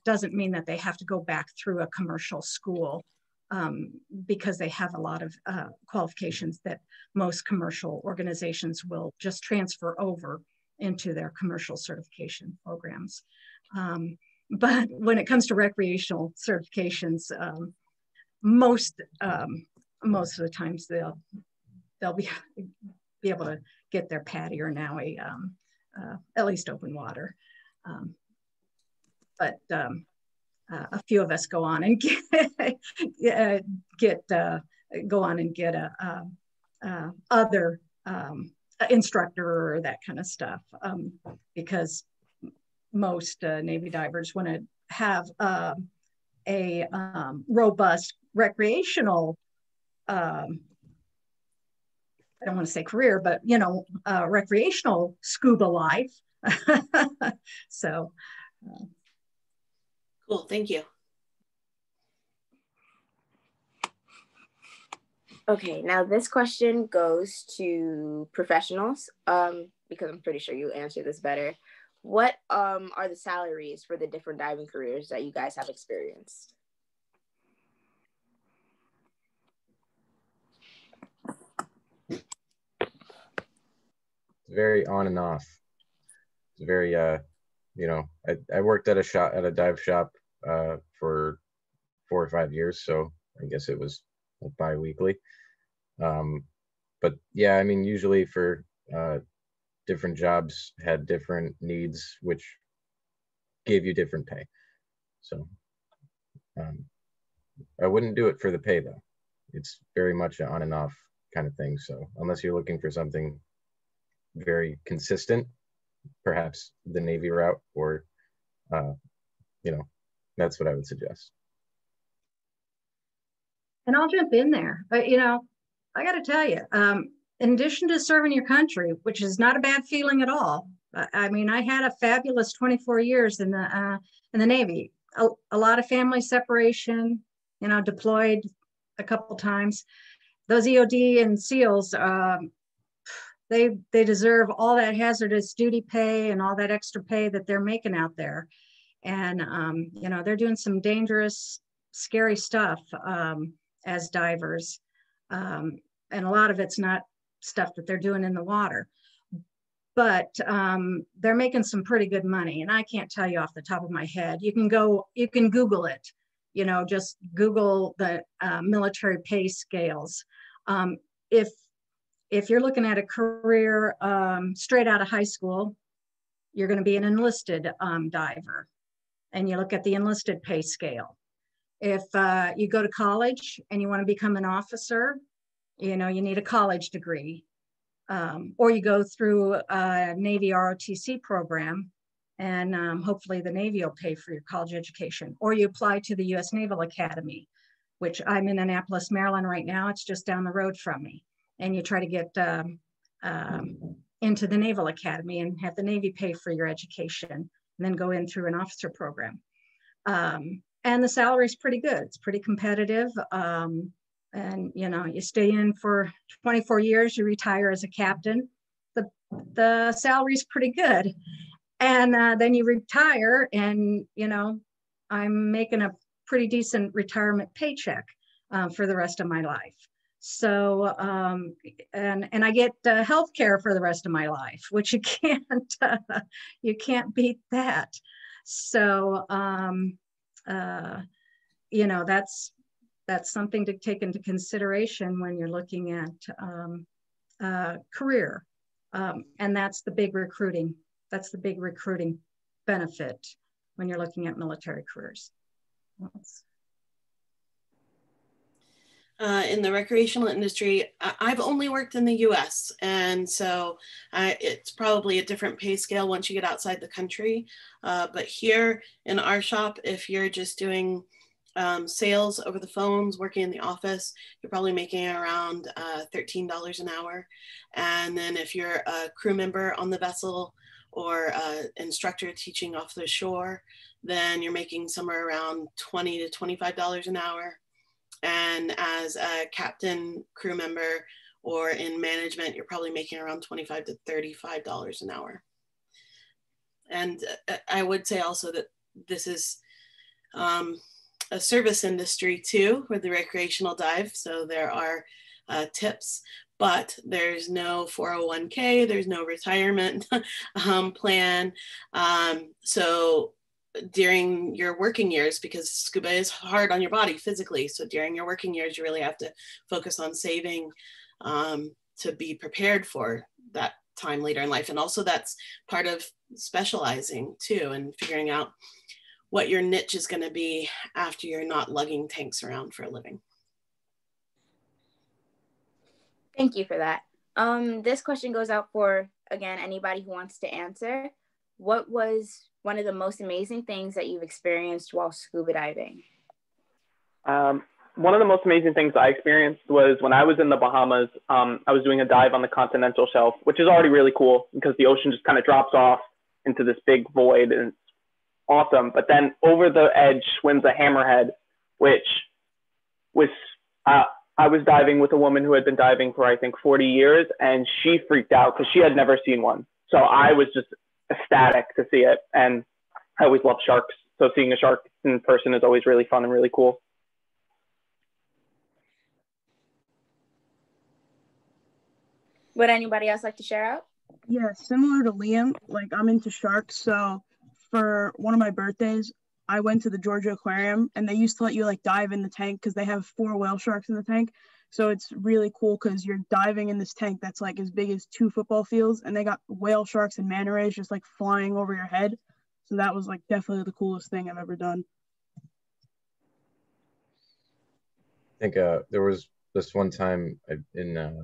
doesn't mean that they have to go back through a commercial school. Because they have a lot of qualifications that most commercial organizations will just transfer over into their commercial certification programs. But when it comes to recreational certifications, most of the times they'll be able to get their PADI or NAUI, at least open water. But a few of us go on and get other instructor or that kind of stuff, because most Navy divers want to have a robust recreational, I don't want to say career, but recreational scuba life. So Cool, thank you. Okay, now this question goes to professionals, because I'm pretty sure you answer this better. What are the salaries for the different diving careers that you guys have experienced? Very on and off. It's very, you know, I worked at a dive shop for 4 or 5 years, so I guess it was like bi-weekly. But yeah, I mean, usually for different jobs had different needs, which gave you different pay. So I wouldn't do it for the pay though. It's very much an on and off kind of thing. So unless you're looking for something very consistent, perhaps the Navy route, or you know, that's what I would suggest. And I'll jump in there. But you know, I got to tell you, in addition to serving your country, which is not a bad feeling at all. I mean, I had a fabulous 24 years in the Navy. A lot of family separation. You know, deployed a couple times. Those EOD and SEALs, they deserve all that hazardous duty pay and all that extra pay that they're making out there. And you know, they're doing some dangerous, scary stuff as divers. And a lot of it's not stuff that they're doing in the water, but they're making some pretty good money. And I can't tell you off the top of my head. You can Google it, you know, just Google the military pay scales. If you're looking at a career straight out of high school, you're going to be an enlisted diver, and you look at the enlisted pay scale. If you go to college and you want to become an officer, you know, you need a college degree, or you go through a Navy ROTC program, and hopefully the Navy will pay for your college education, or you apply to the U.S. Naval Academy, which I'm in Annapolis, Maryland right now. It's just down the road from me. And you try to get into the Naval Academy and have the Navy pay for your education, and then go in through an officer program. And the salary is pretty good. It's pretty competitive. And you know, you stay in for 24 years, you retire as a captain. The salary is pretty good. And then you retire, and you know, I'm making a pretty decent retirement paycheck for the rest of my life. So, and I get health care for the rest of my life, which you can't beat that. So, you know, that's something to take into consideration when you're looking at career. And that's the big recruiting. That's the big recruiting benefit when you're looking at military careers. In the recreational industry, I've only worked in the US, and so it's probably a different pay scale once you get outside the country. But here in our shop, if you're just doing sales over the phones, working in the office, you're probably making around $13 an hour. And then if you're a crew member on the vessel or instructor teaching off the shore, then you're making somewhere around $20 to $25 an hour. And as a captain, crew member, or in management, you're probably making around $25 to $35 an hour. And I would say also that this is a service industry too, with the recreational dive. So there are tips, but there's no 401k, there's no retirement plan. So during your working years, because scuba is hard on your body physically, so during your working years, you really have to focus on saving to be prepared for that time later in life. And also that's part of specializing too, and figuring out what your niche is going to be after you're not lugging tanks around for a living. Thank you for that. This question goes out for, again, anybody who wants to answer. What was one of the most amazing things that you've experienced while scuba diving? One of the most amazing things I experienced was when I was in the Bahamas. I was doing a dive on the continental shelf, which is already really cool because the ocean just kind of drops off into this big void, and it's awesome. But then over the edge swims a hammerhead, which was, I was diving with a woman who had been diving for, I think, 40 years, and she freaked out because she had never seen one. So I was just ecstatic to see it. And I always love sharks. So seeing a shark in person is always really fun and really cool. Would anybody else like to share out? Yeah, similar to Liam, like I'm into sharks. So for one of my birthdays, I went to the Georgia Aquarium, and they used to let you like dive in the tank because they have 4 whale sharks in the tank. So it's really cool because you're diving in this tank that's like as big as 2 football fields, and they got whale sharks and manta rays just like flying over your head. So that was like definitely the coolest thing I've ever done. I think there was this one time in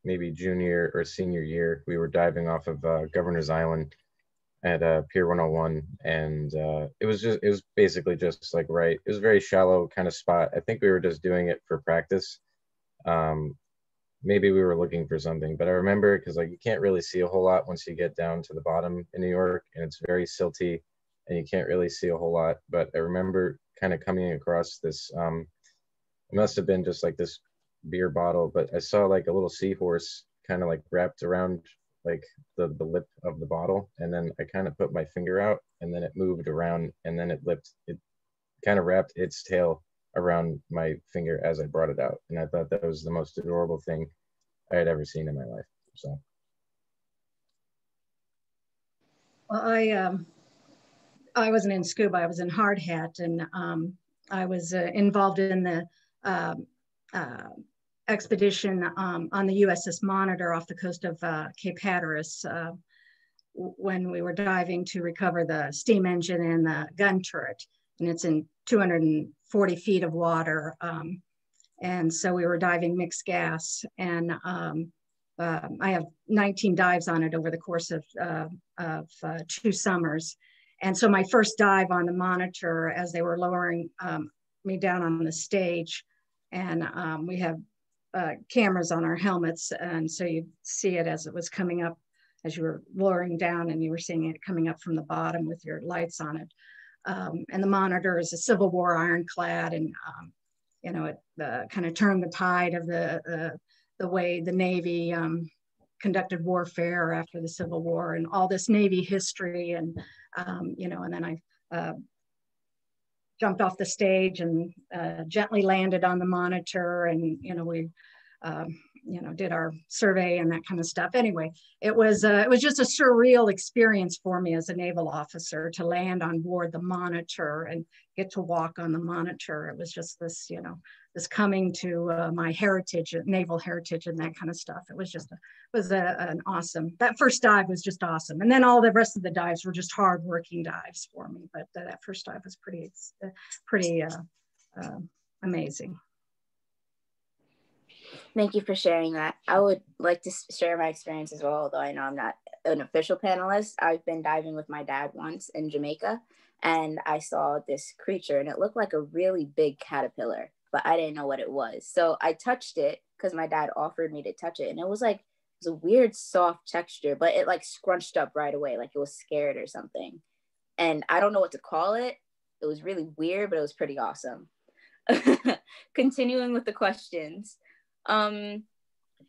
maybe junior or senior year, we were diving off of Governor's Island at Pier 101, and it was basically just like it was a very shallow kind of spot. I think we were just doing it for practice. Maybe we were looking for something, but I remember because like you can't really see a whole lot once you get down to the bottom in New York, and it's very silty and you can't really see a whole lot. But I remember kind of coming across this, it must have been just like this beer bottle, but I saw like a little seahorse kind of like wrapped around like the lip of the bottle, and then I kind of put my finger out, and then it moved around, and then it kind of wrapped its tail around my finger as I brought it out, and I thought that was the most adorable thing I had ever seen in my life. So well, I wasn't in scuba, I was in hard hat, and I was involved in the expedition on the USS Monitor off the coast of Cape Hatteras when we were diving to recover the steam engine and the gun turret. And it's in 240 feet of water. And so we were diving mixed gas. And I have 19 dives on it over the course of 2 summers. And so my first dive on the Monitor, as they were lowering me down on the stage, and we have cameras on our helmets, and so you see it as it was coming up, as you were lowering down, and you were seeing it coming up from the bottom with your lights on it. And the Monitor is a Civil War ironclad, and you know, it kind of turned the tide of the way the Navy conducted warfare after the Civil War, and all this Navy history, and you know, and then I jumped off the stage and gently landed on the Monitor, and you know, we you know, did our survey and that kind of stuff. Anyway, it was just a surreal experience for me as a naval officer to land on board the Monitor and get to walk on the Monitor. It was just this, you know, this coming to my heritage, naval heritage, and that kind of stuff. It was just an awesome. That first dive was just awesome, and then all the rest of the dives were just hard-working dives for me. But that first dive was pretty amazing. Thank you for sharing that. I would like to share my experience as well, although I know I'm not an official panelist. I've been diving with my dad once in Jamaica, and I saw this creature, and it looked like a really big caterpillar, but I didn't know what it was. So I touched it because my dad offered me to touch it, and it was a weird soft texture, but it like scrunched up right away, like it was scared or something. And I don't know what to call it. It was really weird, but it was pretty awesome. Continuing with the questions.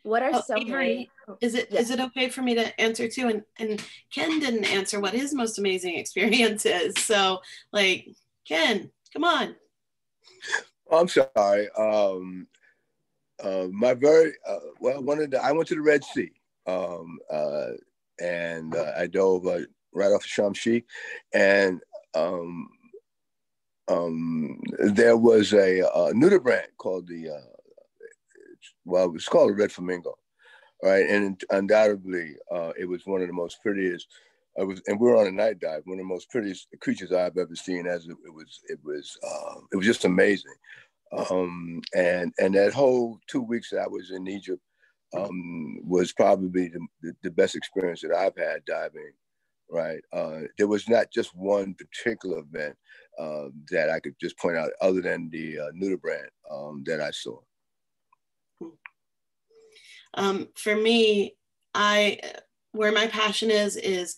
What are some Avery, is it okay for me to answer too? And Ken didn't answer what his most amazing experience is. So like, Ken, come on. I'm sorry. My very well, I went to the Red Sea, and I dove right off of Sharm El-Sheikh, and there was a nudibranch called it was called a red flamingo, right? And undoubtedly, it was one of the most prettiest. And we were on a night dive. One of the most prettiest creatures I've ever seen. As it was just amazing. And that whole 2 weeks that I was in Egypt was probably the best experience that I've had diving. Right. There was not just one particular event that I could just point out, other than the nudibranch that I saw. For me, where my passion is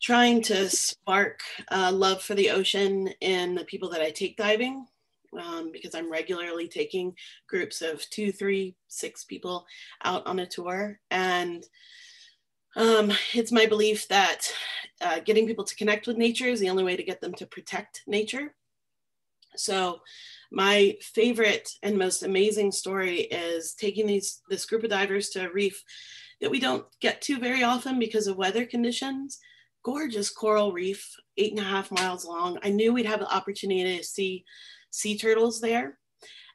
trying to spark love for the ocean in the people that I take diving, because I'm regularly taking groups of 2, 3, 6 people out on a tour. And it's my belief that getting people to connect with nature is the only way to get them to protect nature. So my favorite and most amazing story is taking this group of divers to a reef that we don't get to very often because of weather conditions. Gorgeous coral reef, 8.5 miles long. I knew we'd have the opportunity to see sea turtles there.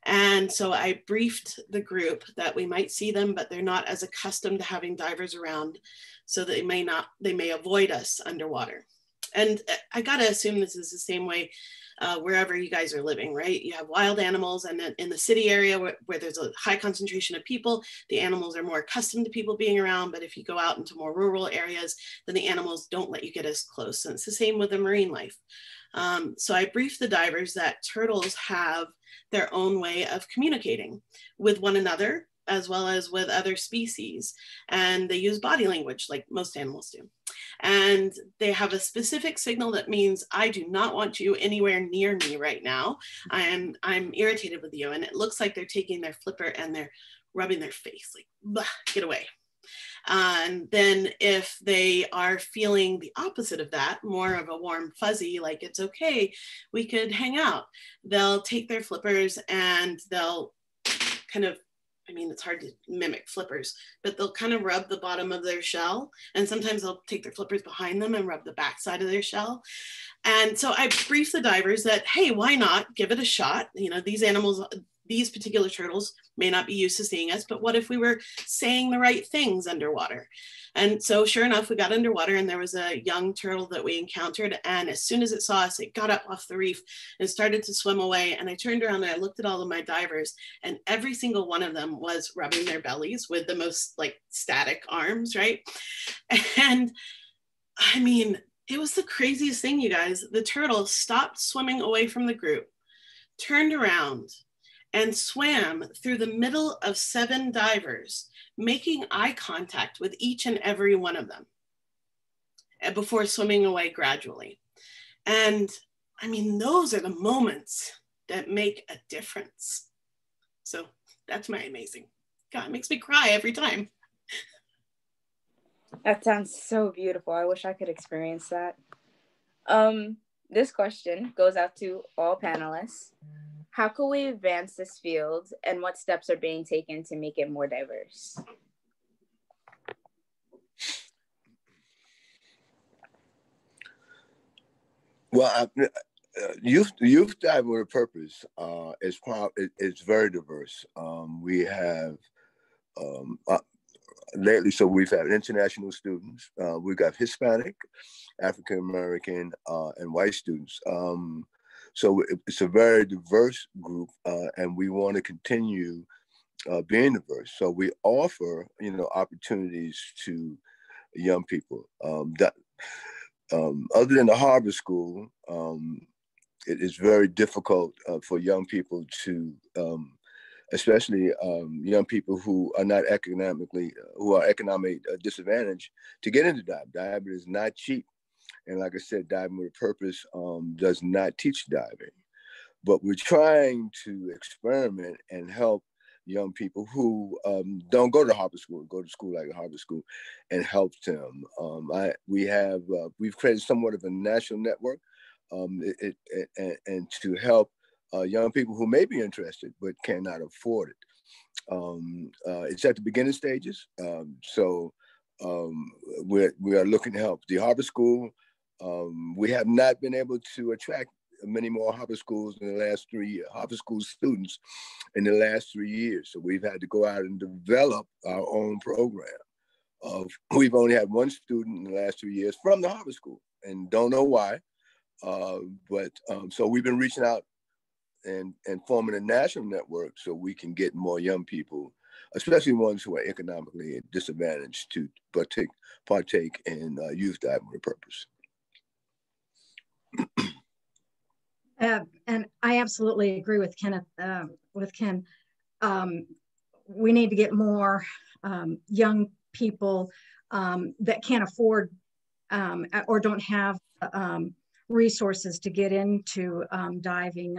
And so I briefed the group that we might see them, but they're not as accustomed to having divers around, so they may avoid us underwater. And I gotta assume this is the same way wherever you guys are living, right? You have wild animals, and in the city area where there's a high concentration of people, the animals are more accustomed to people being around. But if you go out into more rural areas, then the animals don't let you get as close. And it's the same with the marine life. So I briefed the divers that turtles have their own way of communicating with one another, as well as with other species. And they use body language like most animals do. And they have a specific signal that means, I do not want you anywhere near me right now. I'm irritated with you. And it looks like they're taking their flipper and they're rubbing their face, like, get away. And then if they are feeling the opposite of that, more of a warm fuzzy, like it's okay, we could hang out, they'll take their flippers and they'll kind of, I mean, it's hard to mimic flippers, but they'll kind of rub the bottom of their shell. And sometimes they'll take their flippers behind them and rub the backside of their shell. And so I briefed the divers that, hey, why not give it a shot? You know, these animals, these particular turtles may not be used to seeing us, but what if we were saying the right things underwater? And so sure enough, we got underwater and there was a young turtle that we encountered. And as soon as it saw us, it got up off the reef and started to swim away. And I turned around and I looked at all of my divers, and every single one of them was rubbing their bellies with the most like static arms, right? And I mean, it was the craziest thing, you guys. The turtle stopped swimming away from the group, turned around, and swam through the middle of 7 divers, making eye contact with each and every one of them before swimming away gradually. And I mean, those are the moments that make a difference. So that's my amazing. God, it makes me cry every time. That sounds so beautiful. I wish I could experience that. This question goes out to all panelists. How can we advance this field, and what steps are being taken to make it more diverse? Well, youth diving with a purpose is very diverse. We have lately, so we've had international students. We've got Hispanic, African American, and white students. So it's a very diverse group, and we want to continue being diverse. So we offer, opportunities to young people. Other than the harbor school, it is very difficult for young people to, especially young people who are not economically disadvantaged, to get into diving. Diving is not cheap. And like I said, Diving with a Purpose does not teach diving. But we're trying to experiment and help young people who don't go to harbor school, go to school like a harbor school, and help them. We've created somewhat of a national network and to help young people who may be interested but cannot afford it. It's at the beginning stages, so we are looking to help the harbor school. We have not been able to attract many more harbor schools in the last 3 years, harbor school students in the last 3 years. So we've had to go out and develop our own program. We've only had 1 student in the last 3 years from the harbor school, and don't know why. So we've been reaching out and forming a national network so we can get more young people, especially ones who are economically disadvantaged, to partake in youth diving with a purpose. And I absolutely agree with Ken. We need to get more young people that can't afford or don't have resources to get into diving.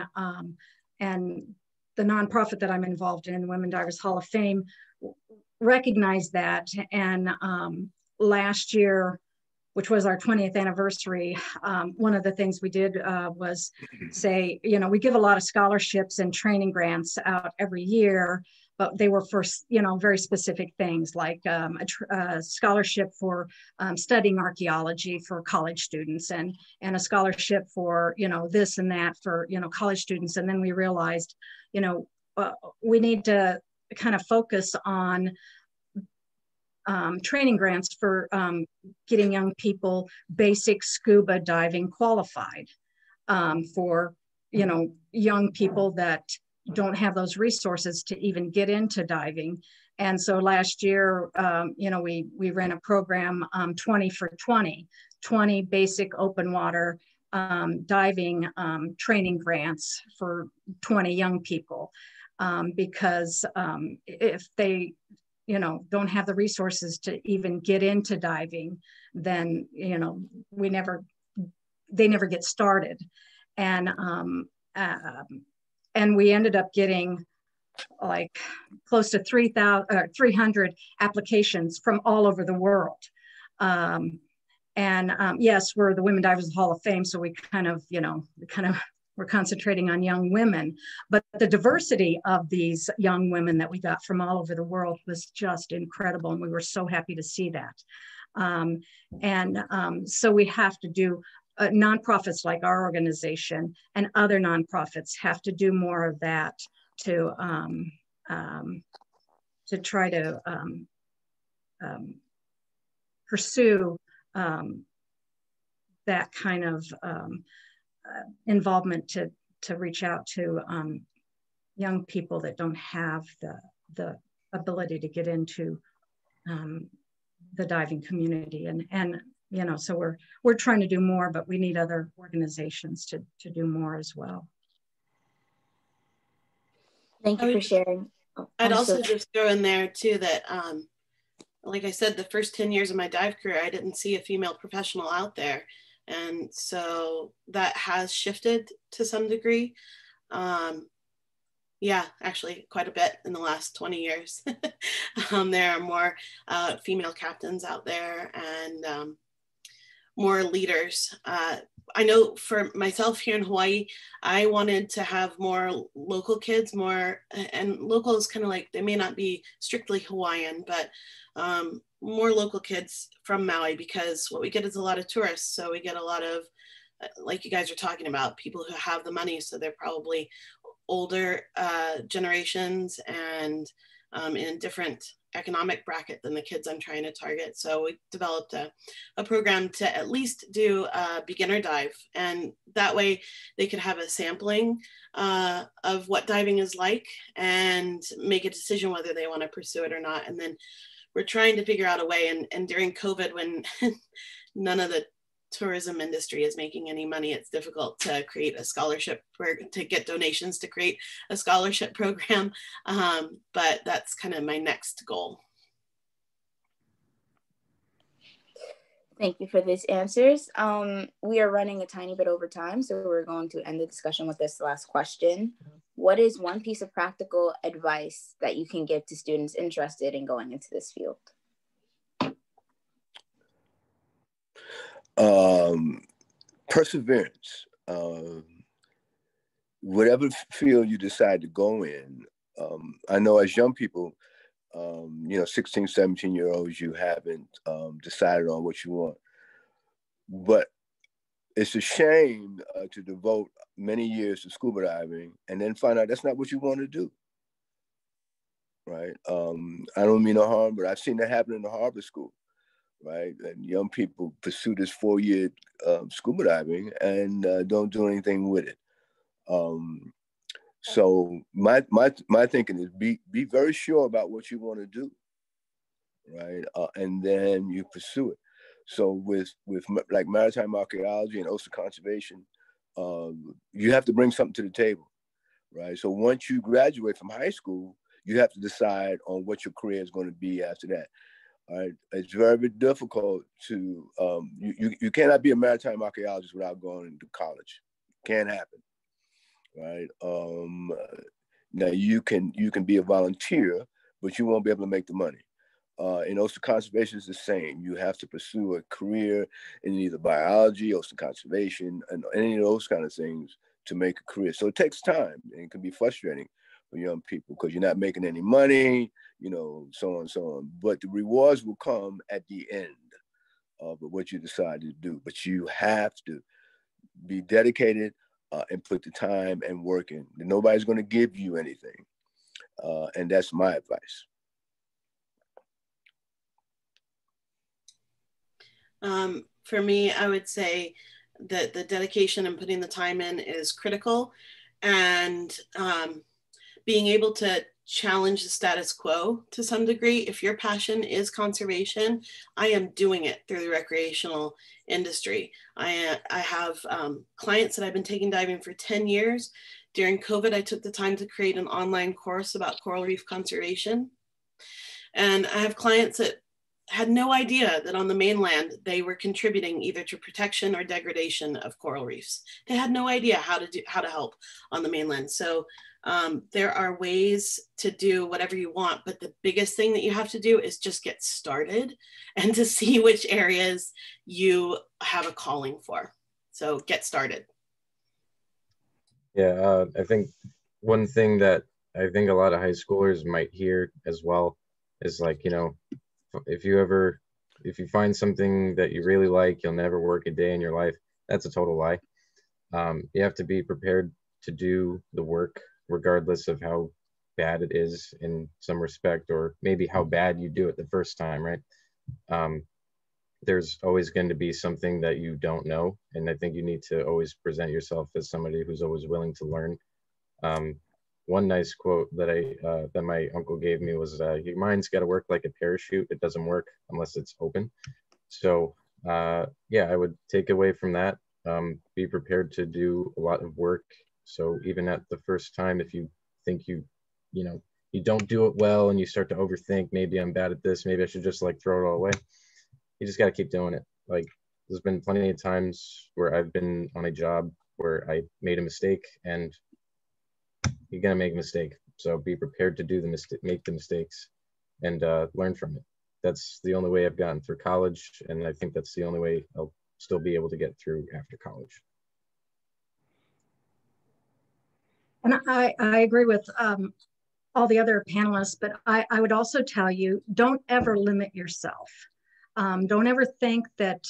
And the nonprofit that I'm involved in, Women Divers Hall of Fame, recognized that. And last year, which was our 20th anniversary, one of the things we did was say, you know, we give a lot of scholarships and training grants out every year, but they were for, you know, very specific things like a scholarship for studying archaeology for college students, and a scholarship for, you know, this and that for, you know, college students. And then we realized, you know, we need to kind of focus on training grants for getting young people basic scuba diving qualified, for, you know, young people that don't have those resources to even get into diving. And so last year, you know, we ran a program, 20 for 20 basic open water diving training grants for 20 young people, because if they, you know, don't have the resources to even get into diving, then, you know, they never get started. And we ended up getting like close to 300 applications from all over the world. Yes, we're the Women Divers Hall of Fame, so we kind of, you know, we're concentrating on young women, but the diversity of these young women that we got from all over the world was just incredible. And we were so happy to see that. So we have to do, nonprofits like our organization and other nonprofits have to do more of that to try to pursue that kind of involvement to reach out to young people that don't have the ability to get into the diving community. And you know, so we're trying to do more, but we need other organizations to do more as well. Thank you for sharing. I'd also just throw in there too that, like I said, the first 10 years of my dive career, I didn't see a female professional out there. And so that has shifted to some degree. Yeah, actually quite a bit in the last 20 years. There are more female captains out there and more leaders. I know for myself here in Hawaii, I wanted to have more local kids, and local is kind of like, they may not be strictly Hawaiian, but more local kids from Maui, because what we get is a lot of tourists. So we get a lot of, like you guys are talking about, people who have the money. So they're probably older generations and in a different economic bracket than the kids I'm trying to target. So we developed a program to at least do a beginner dive. And that way they could have a sampling of what diving is like and make a decision whether they want to pursue it or not. And then we're trying to figure out a way, and during COVID, when none of the tourism industry is making any money, it's difficult to create a scholarship to get donations to create a scholarship program. But that's kind of my next goal. Thank you for these answers. We are running a tiny bit over time, so we're going to end the discussion with this last question. What is one piece of practical advice that you can give to students interested in going into this field? Perseverance. Whatever field you decide to go in, I know as young people, 16, 17-year-olds, you haven't decided on what you want. But it's a shame to devote many years to scuba diving and then find out that's not what you want to do, right? I don't mean no harm, but I've seen that happen in the harbor school, right? And young people pursue this 4-year scuba diving and don't do anything with it. So my thinking is be very sure about what you want to do, right? And then you pursue it. So with like maritime archaeology and ocean conservation, you have to bring something to the table, right? So once you graduate from high school, you have to decide on what your career is going to be after that. All right, it's very difficult to, you cannot be a maritime archaeologist without going to college. Can't happen, right? Now you can be a volunteer, but you won't be able to make the money. In ocean conservation is the same. You have to pursue a career in either biology, ocean conservation, and any of those kind of things to make a career. So it takes time, and it can be frustrating for young people because you're not making any money, you know, so on and so on. But the rewards will come at the end of what you decide to do. But you have to be dedicated and put the time and work in. Nobody's going to give you anything. And that's my advice. For me, I would say that the dedication and putting the time in is critical, and being able to challenge the status quo to some degree. If your passion is conservation, I am doing it through the recreational industry. I have clients that I've been taking diving for 10 years. During COVID, I took the time to create an online course about coral reef conservation. And I have clients that had no idea that on the mainland, they were contributing either to protection or degradation of coral reefs. They had no idea how to help on the mainland. So there are ways to do whatever you want, but the biggest thing that you have to do is just get started and to see which areas you have a calling for. So get started. Yeah, I think one thing that I think a lot of high schoolers might hear as well is like, you know, if you find something that you really like, you'll never work a day in your life. That's a total lie. You have to be prepared to do the work regardless of how bad it is in some respect, or maybe how bad you do it the first time, right? There's always going to be something that you don't know. And I think you need to always present yourself as somebody who's always willing to learn. One nice quote that that my uncle gave me was, your mind's got to work like a parachute. It doesn't work unless it's open. So yeah, I would take away from that, be prepared to do a lot of work. So even at the first time, if you think you don't do it well and you start to overthink, maybe I'm bad at this, maybe I should just like throw it all away. You just got to keep doing it. Like, there's been plenty of times where I've been on a job where I made a mistake, and you're gonna make a mistake. So be prepared to do make the mistakes, and learn from it. That's the only way I've gotten through college, and I think that's the only way I'll still be able to get through after college. And I agree with all the other panelists, but I would also tell you, don't ever limit yourself. Don't ever think that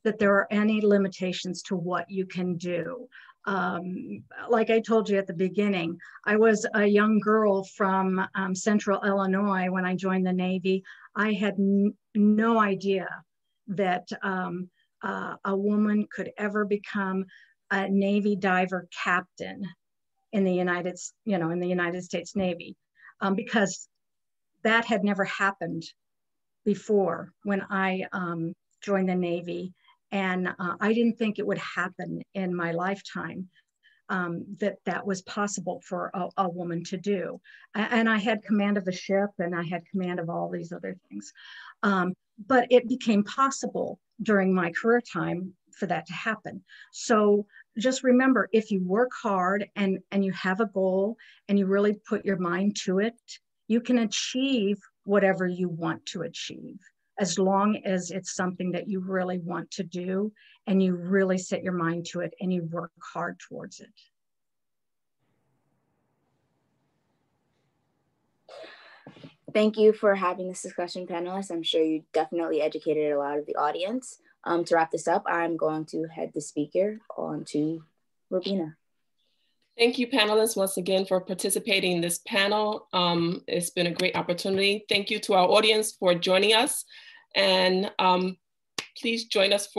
that there are any limitations to what you can do. Like I told you at the beginning, I was a young girl from Central Illinois when I joined the Navy. I had no idea that a woman could ever become a Navy diver captain in the United States Navy, because that had never happened before when I joined the Navy. And I didn't think it would happen in my lifetime, that was possible for a woman to do. And I had command of the ship, and I had command of all these other things. But it became possible during my career time for that to happen. So just remember, if you work hard and you have a goal and you really put your mind to it, you can achieve whatever you want to achieve, as long as it's something that you really want to do and you really set your mind to it and you work hard towards it. Thank you for having this discussion, panelists. I'm sure you definitely educated a lot of the audience. To wrap this up, I'm going to head the speaker on to Robina. Thank you, panelists, once again for participating in this panel. It's been a great opportunity. Thank you to our audience for joining us. And please join us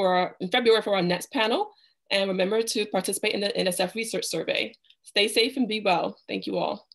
in February for our next panel. And remember to participate in the NSF Research Survey. Stay safe and be well. Thank you all.